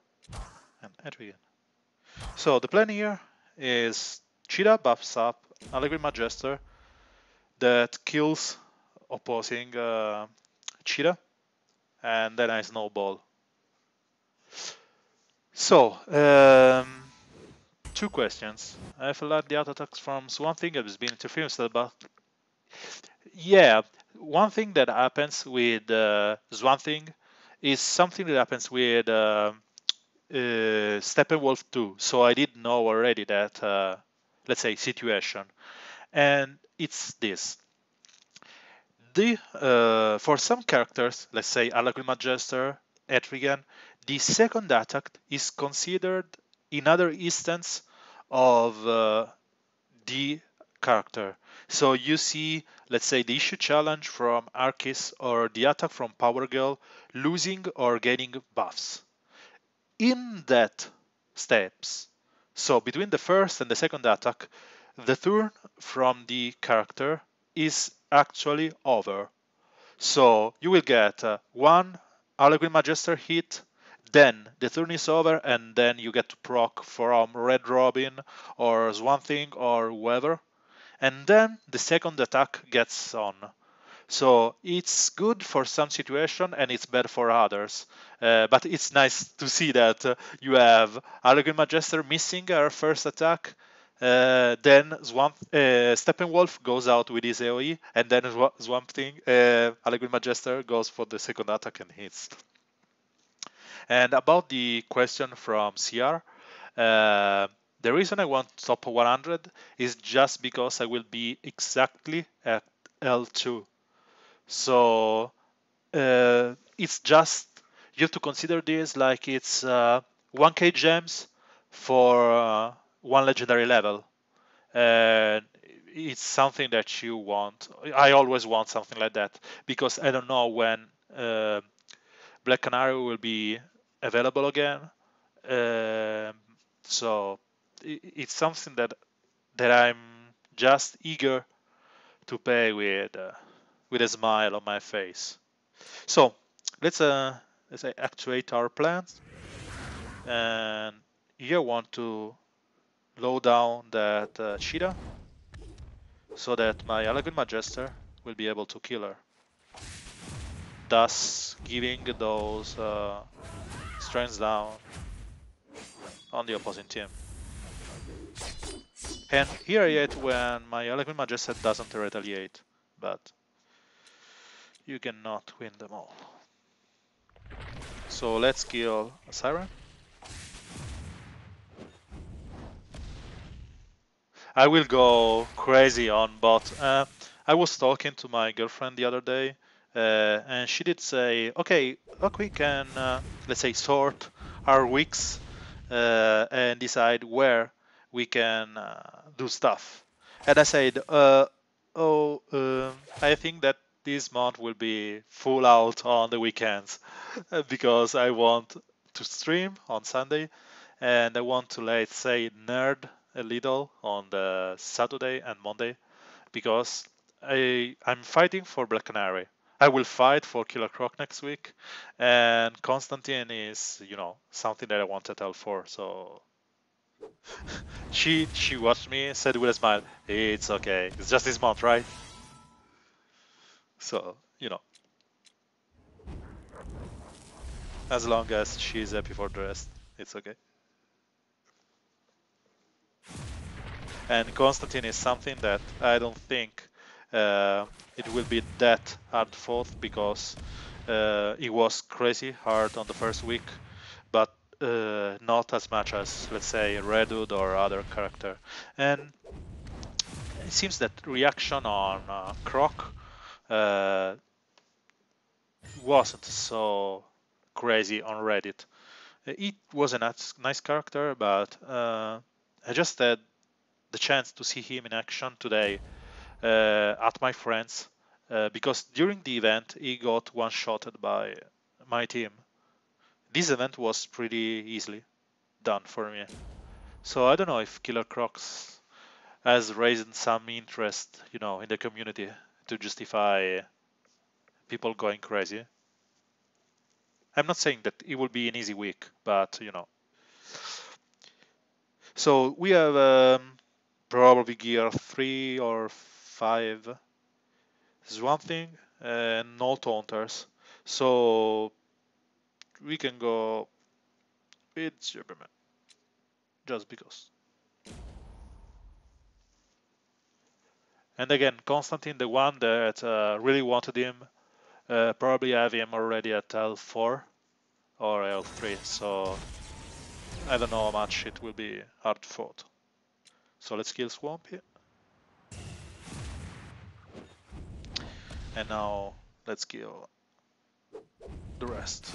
and Adrian. So the plan here is Cheetah buffs up Allegory Magister that kills opposing Cheetah, and then I snowball. So, two questions. I feel like the auto attacks from Swamp Thing has been interference, but yeah, one thing that happens with Swamp Thing is something that happens with Steppenwolf too. So I did know already that, let's say, situation. And it's this. For some characters, let's say Alakul Magister, Etrigan, the second attack is considered another instance of the character. So you see, let's say, the issue challenge from Arcus or the attack from Power Girl losing or gaining buffs. In that steps, so between the first and the second attack, the turn from the character is actually over. So you will get one Harlequin Magister hit, then the turn is over, and then you get to proc from Red Robin or Swamp Thing or whoever, and then the second attack gets on. So it's good for some situation and it's bad for others. But it's nice to see that you have Aragorn Jester missing her first attack. Then Steppenwolf goes out with his AoE, and then Swamp Thing, Aragorn Jester goes for the second attack and hits. And about the question from CR, the reason I want top 100 is just because I will be exactly at L2. So it's just, you have to consider this like it's 1k gems for one legendary level. And it's something that you want. I always want something like that because I don't know when Black Canary will be available again. Um, so it's something that I'm just eager to pay with a smile on my face. So let's actuate our plans, and here I want to low down that cheetah so that my Elegant Majester will be able to kill her, thus giving those strengths down on the opposing team. And here I hate when my Elegant Majester doesn't retaliate, but you cannot win them all. So let's kill a Siren. I will go crazy on bot. I was talking to my girlfriend the other day, and she did say, "Okay, look, we can let's say sort our weeks and decide where we can do stuff." And I said, "Oh, I think that this month will be full out on the weekends because I want to stream on Sunday, and I want to, let's say, nerd a little on the Saturday and Monday because I'm fighting for Black Canary. I will fight for Killer Croc next week, and Constantine is, something that I wanted help for. So she watched me, said with a smile, "It's okay. It's just this month, right?" So as long as she's happy for the rest, it's okay. And Constantine is something that I don't think it will be that hard fought because it was crazy hard on the first week, but not as much as, let's say, Redwood or other character. And it seems that reaction on Croc wasn't so crazy on Reddit. It was a nice character, but I just had the chance to see him in action today at my friends because during the event he got one-shotted by my team. This event was pretty easily done for me. So I don't know if Killer Crocs has raised some interest, in the community to justify people going crazy. I'm not saying that it will be an easy week, but. So we have probably gear 3 or 5 Swamp Thing and no taunters. So we can go with Superman just because. And again, Constantine, the one that really wanted him, probably have him already at L4 or L3. So I don't know how much it will be hard fought. So let's kill Swamp here. And now let's kill the rest.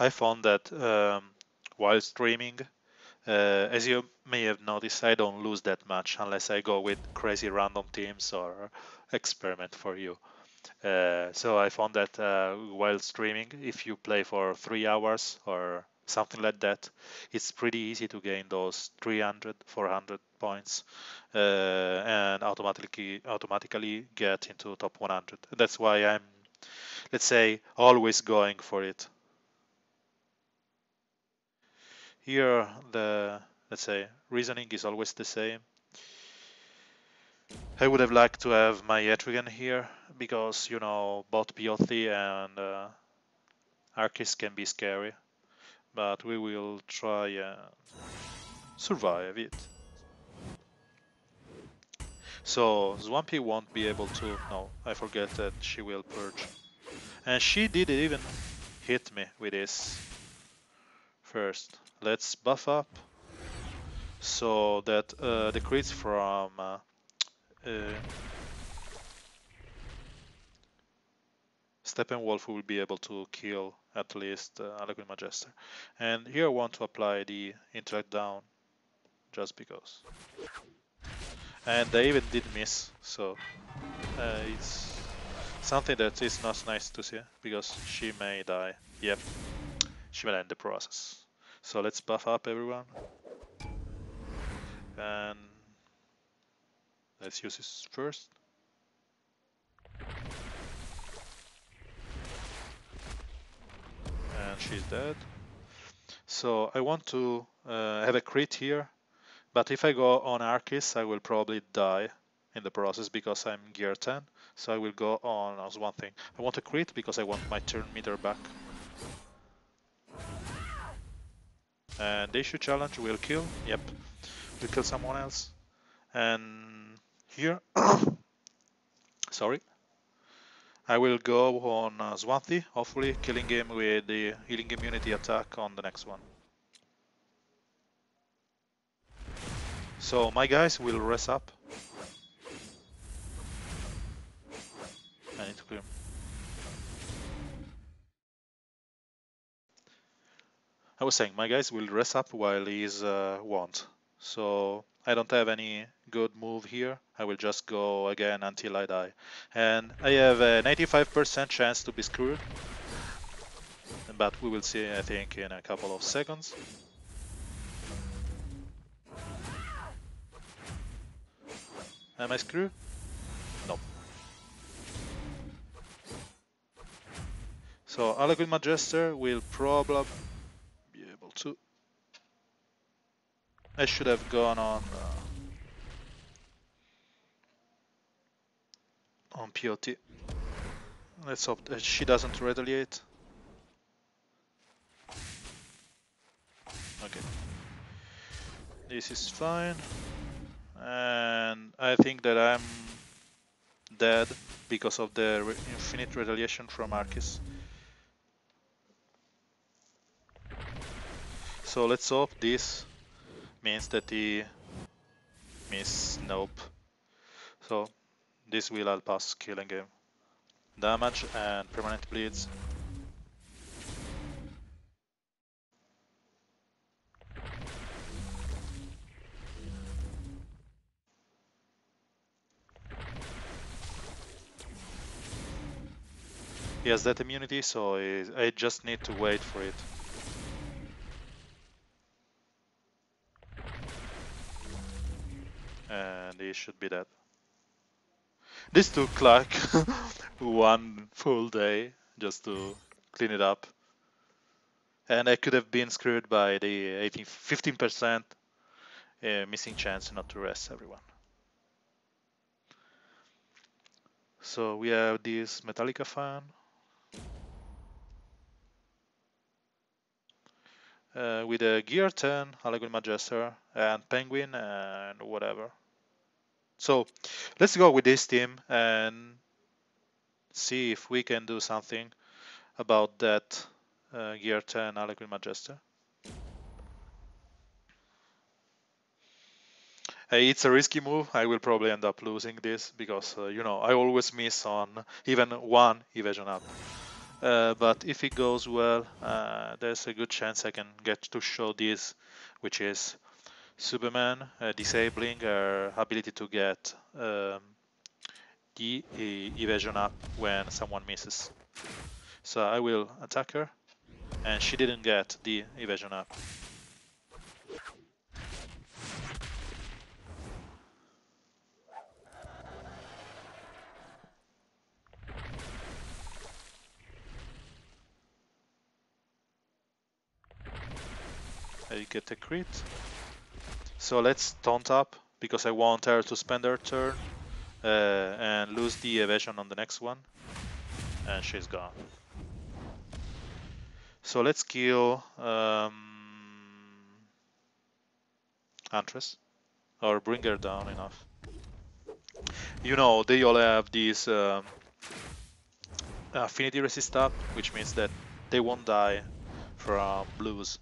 I found that while streaming, as you may have noticed, I don't lose that much unless I go with crazy random teams or experiment for you. So I found that while streaming, if you play for 3 hours or something like that, it's pretty easy to gain those 300, 400 points and automatically get into top 100. That's why I'm, let's say, always going for it. Here, the, let's say, reasoning is always the same. I would have liked to have my Etrigan here because, you know, both Piothi and Arcus can be scary, but we will try and survive it. So Swampy won't be able to, no, I forget that she will purge. And she did even hit me with this first. Let's buff up so that the crits from Steppenwolf will be able to kill at least Alaquin Magister. And here I want to apply the interact down just because. And they even did miss, so it's something that is not nice to see because she may die. Yep, she will end the process. So let's buff up everyone. And let's use this first. And she's dead. So I want to have a crit here, but if I go on Arcus, I will probably die in the process because I'm gear 10. So I will go on as one thing. I want a crit because I want my turn meter back. And the issue challenge will kill. Yep, will kill someone else. And here, sorry, I will go on Swansea, hopefully killing him with the healing immunity attack on the next one. So my guys will rest up. I need to clear. I was saying my guys will rest up while he's won't. So I don't have any good move here. I will just go again until I die. And I have a 95% chance to be screwed. But we will see, I think, in a couple of seconds. Am I screwed? No. So Alaquin Magister will probably be able to. I should have gone on POT. Let's hope that she doesn't retaliate. Okay. This is fine. And I think that I'm dead because of the infinite retaliation from Arcus. So let's hope this means that he missed nope. So this will help us killing him. Damage and permanent bleeds. He has that immunity, so I just need to wait for it. And he should be dead. This took like one full day just to clean it up. And I could have been screwed by the 15% missing chance not to rest everyone. So we have this Metallica fan. With a Gear 10, Alaquin Magister, and Penguin, and whatever. So let's go with this team and see if we can do something about that Gear 10 Alaquin Magister. It's a risky move. I will probably end up losing this because, you know, I always miss on even one evasion up. But if it goes well, there's a good chance I can get to show this, which is Superman disabling her ability to get the evasion up when someone misses. So I will attack her, and she didn't get the evasion up. I get a crit. So let's taunt up, because I want her to spend her turn and lose the evasion on the next one. And she's gone. So let's kill Huntress, or bring her down enough. You know, they all have these affinity resist up, which means that they won't die from blues.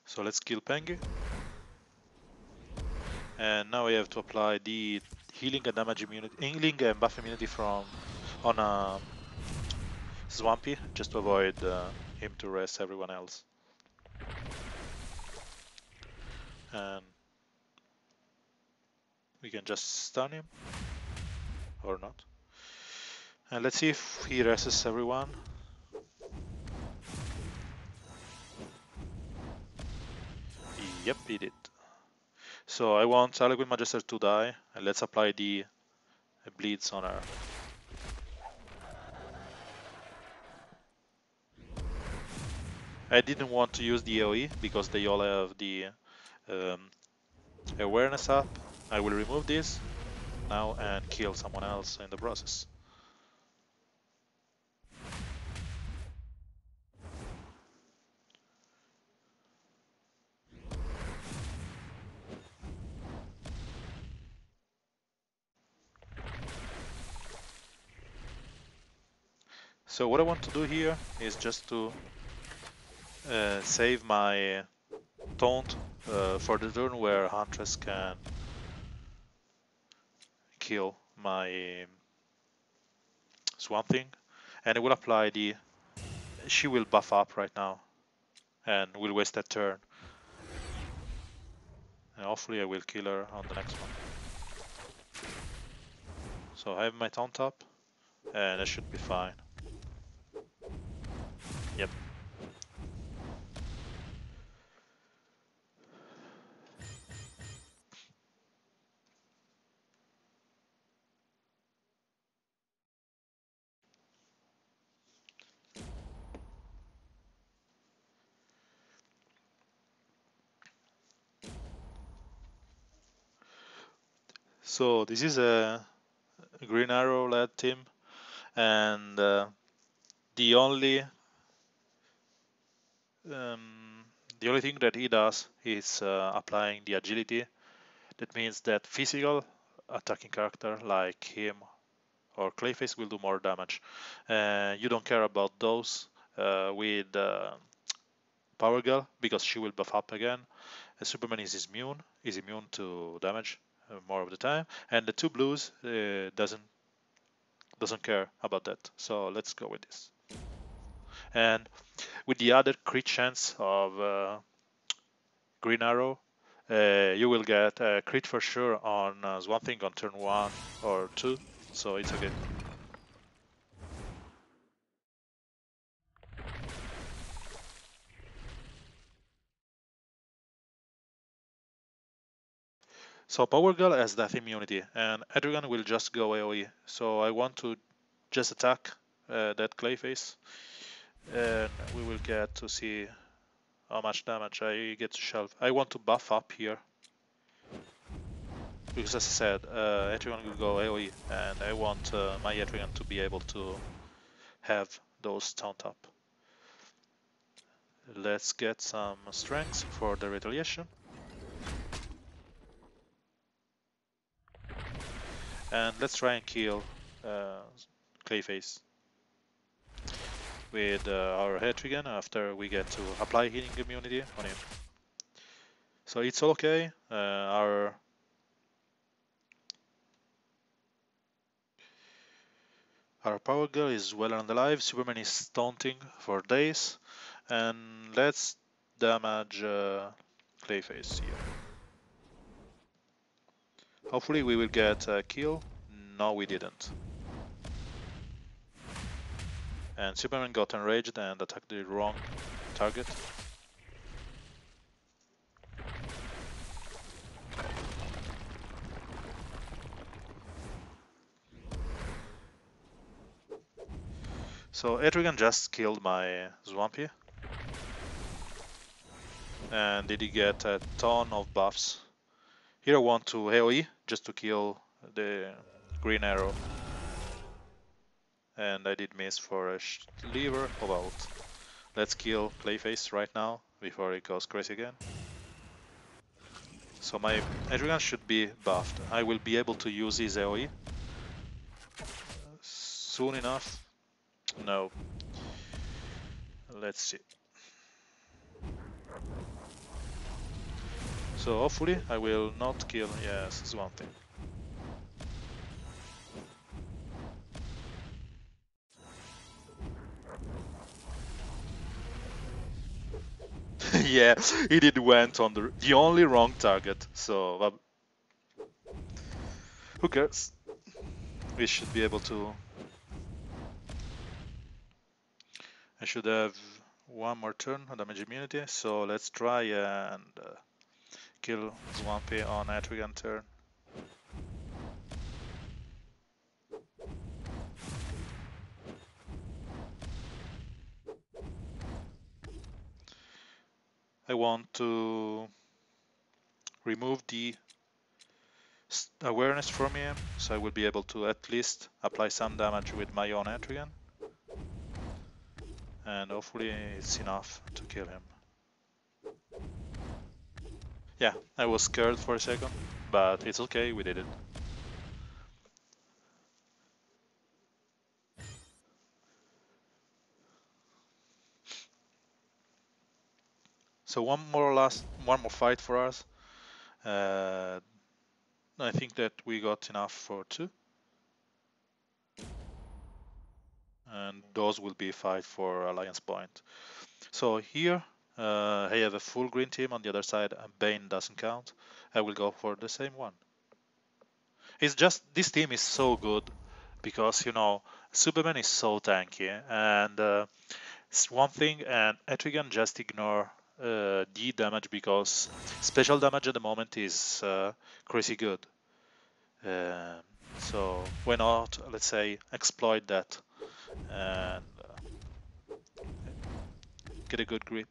So let's kill Pengi. And now we have to apply the healing and damage immunity, healing and buff immunity from on Swampy, just to avoid him to rest everyone else. And we can just stun him, or not. And let's see if he rests everyone. Yep, he did. So I want Harlequin Magister to die, and let's apply the bleeds on her. I didn't want to use the AoE because they all have the awareness up. I will remove this now and kill someone else in the process. So what I want to do here is just to save my taunt for the turn where Huntress can kill my Swamp Thing, and it will apply the... She will buff up right now and will waste that turn. And hopefully I will kill her on the next one. So I have my taunt up, and that should be fine. Yep. So this is a Green Arrow led team, and the only thing that he does is applying the agility. That means that physical attacking character like him or Clayface will do more damage. You don't care about those with Power Girl because she will buff up again. Superman is immune to damage more of the time, and the two blues doesn't care about that. So let's go with this. And with the other crit chance of Green Arrow, you will get a crit for sure on Swamp Thing on turn 1 or 2, so it's okay. So Power Girl has that immunity, and Edrigan will just go AoE. So I want to just attack that Clayface, and we will get to see how much damage I get to shelf. I want to buff up here, because as I said, Edrigan will go AoE, and I want my Edrigan to be able to have those taunt up. Let's get some strength for the retaliation. And let's try and kill Clayface with our Hetrigan after we get to apply healing immunity on him. So it's all okay. Our Our power girl is well and alive. Superman is taunting for days, and let's damage Clayface here. Hopefully we will get a kill. No, we didn't. And Superman got enraged and attacked the wrong target. So Etrigan just killed my Swampy. And did he get a ton of buffs? Here I want to AoE just to kill the green arrow. And I did miss for a lever. Oh well. Let's kill Clayface right now before it goes crazy again. So my Etrigan should be buffed. I will be able to use his AoE soon enough. No. Let's see. So hopefully I will not kill. Yes, it's one thing. Yeah, he did went on the only wrong target. So who cares? We should be able to. I should have one more turn on damage immunity. So let's try and kill Swampy on Etrigan turn. I want to remove the awareness from him, so I will be able to at least apply some damage with my own Etrigan. And hopefully it's enough to kill him. Yeah, I was scared for a second, but it's okay, we did it. So one more fight for us. I think that we got enough for 2. And those will be fight for Alliance Point. So here I have a full green team. On the other side, Bane doesn't count. I will go for the same one. It's just this team is so good because, you know, Superman is so tanky, and it's one thing, and Etrigan just ignore the damage because special damage at the moment is crazy good. So why not, let's say, exploit that and get a good grip.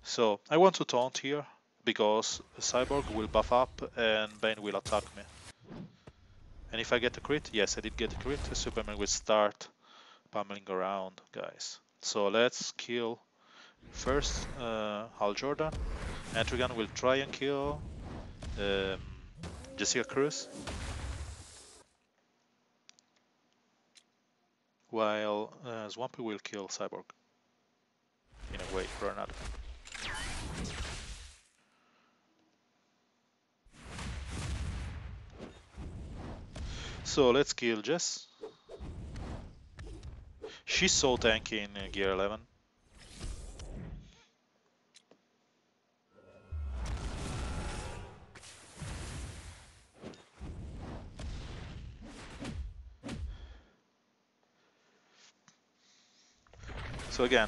So I want to taunt here because Cyborg will buff up and Bane will attack me. And if I get a crit, yes, I did get a crit, Superman will start pummeling around, guys. So let's kill first Hal Jordan. Etrigan will try and kill um, Jessica Cruz, while Swampy will kill Cyborg in a way or another. So let's kill Jess. She's so tanky in Gear 11. So again,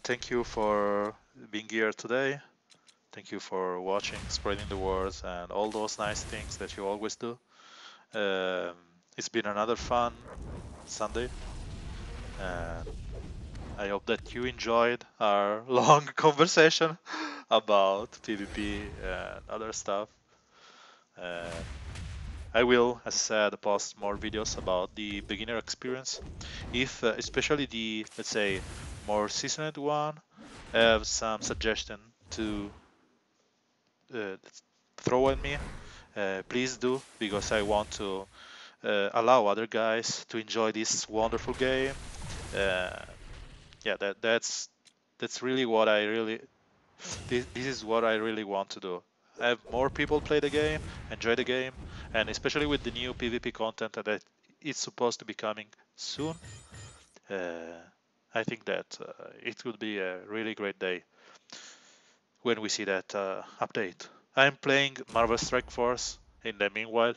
thank you for being here today. Thank you for watching, spreading the word, and all those nice things that you always do. It's been another fun Sunday. I hope that you enjoyed our long conversation about PvP and other stuff. I will, as I said, post more videos about the beginner experience. If, especially the, let's say, more seasoned one, have some suggestion to throw at me, please do, because I want to allow other guys to enjoy this wonderful game. Yeah, that's really what I really. This is what I really want to do. Have more people play the game, enjoy the game, and especially with the new PvP content that it's supposed to be coming soon. I think that it would be a really great day when we see that update. I'm playing Marvel Strike Force in the meanwhile,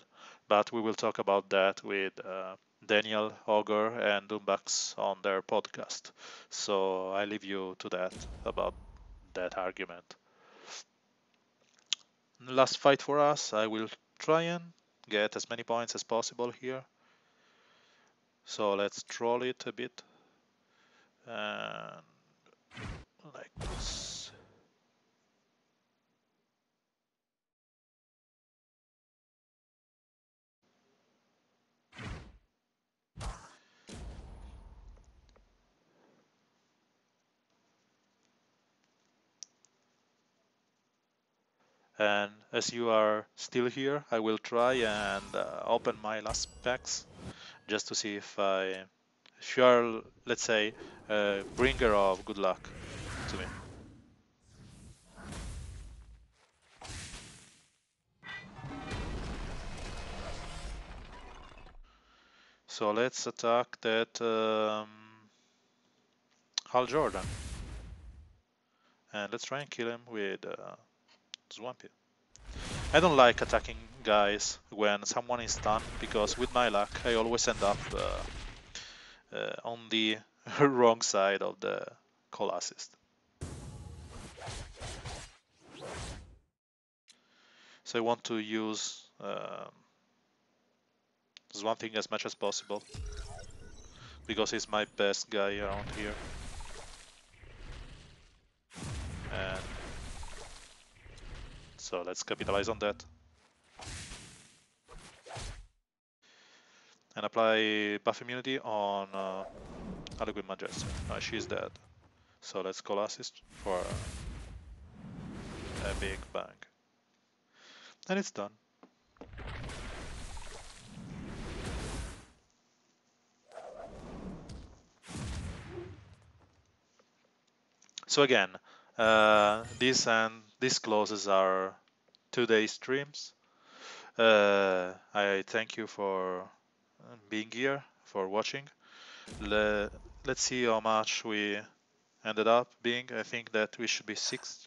but we will talk about that with Daniel, Augur, and Doombax on their podcast. So I leave you to that about that argument. Last fight for us. I will try and get as many points as possible here. So let's troll it a bit. And like this. And as you are still here, I will try and open my last packs just to see if you are, let's say, a bringer of good luck to me. So let's attack that Hal Jordan. And let's try and kill him with Swampy. I don't like attacking guys when someone is stunned because with my luck I always end up on the wrong side of the call assist. So I want to use Swamping as much as possible because he's my best guy around here. And so let's capitalize on that. And apply buff immunity on Aliquid Majester. She's dead. So let's call assist for a big bang. And it's done. So again, this closes our 2-day streams. I thank you for being here, for watching. Let's see how much we ended up being. I think that we should be 56.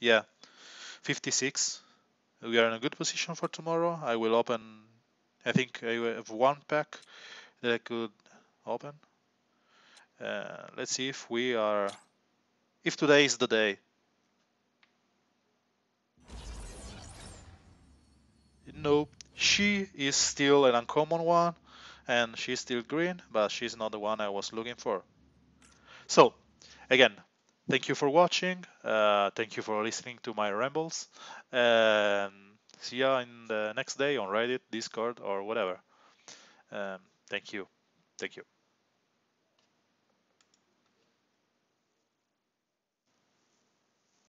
We are in a good position for tomorrow. I will open, I think I have one pack that I could open. Let's see if today is the day. No, she is still an uncommon one, and she's still green, but she's not the one I was looking for. So, again, thank you for watching. Thank you for listening to my rambles. And see ya in the next day on Reddit, Discord, or whatever. Thank you. Thank you.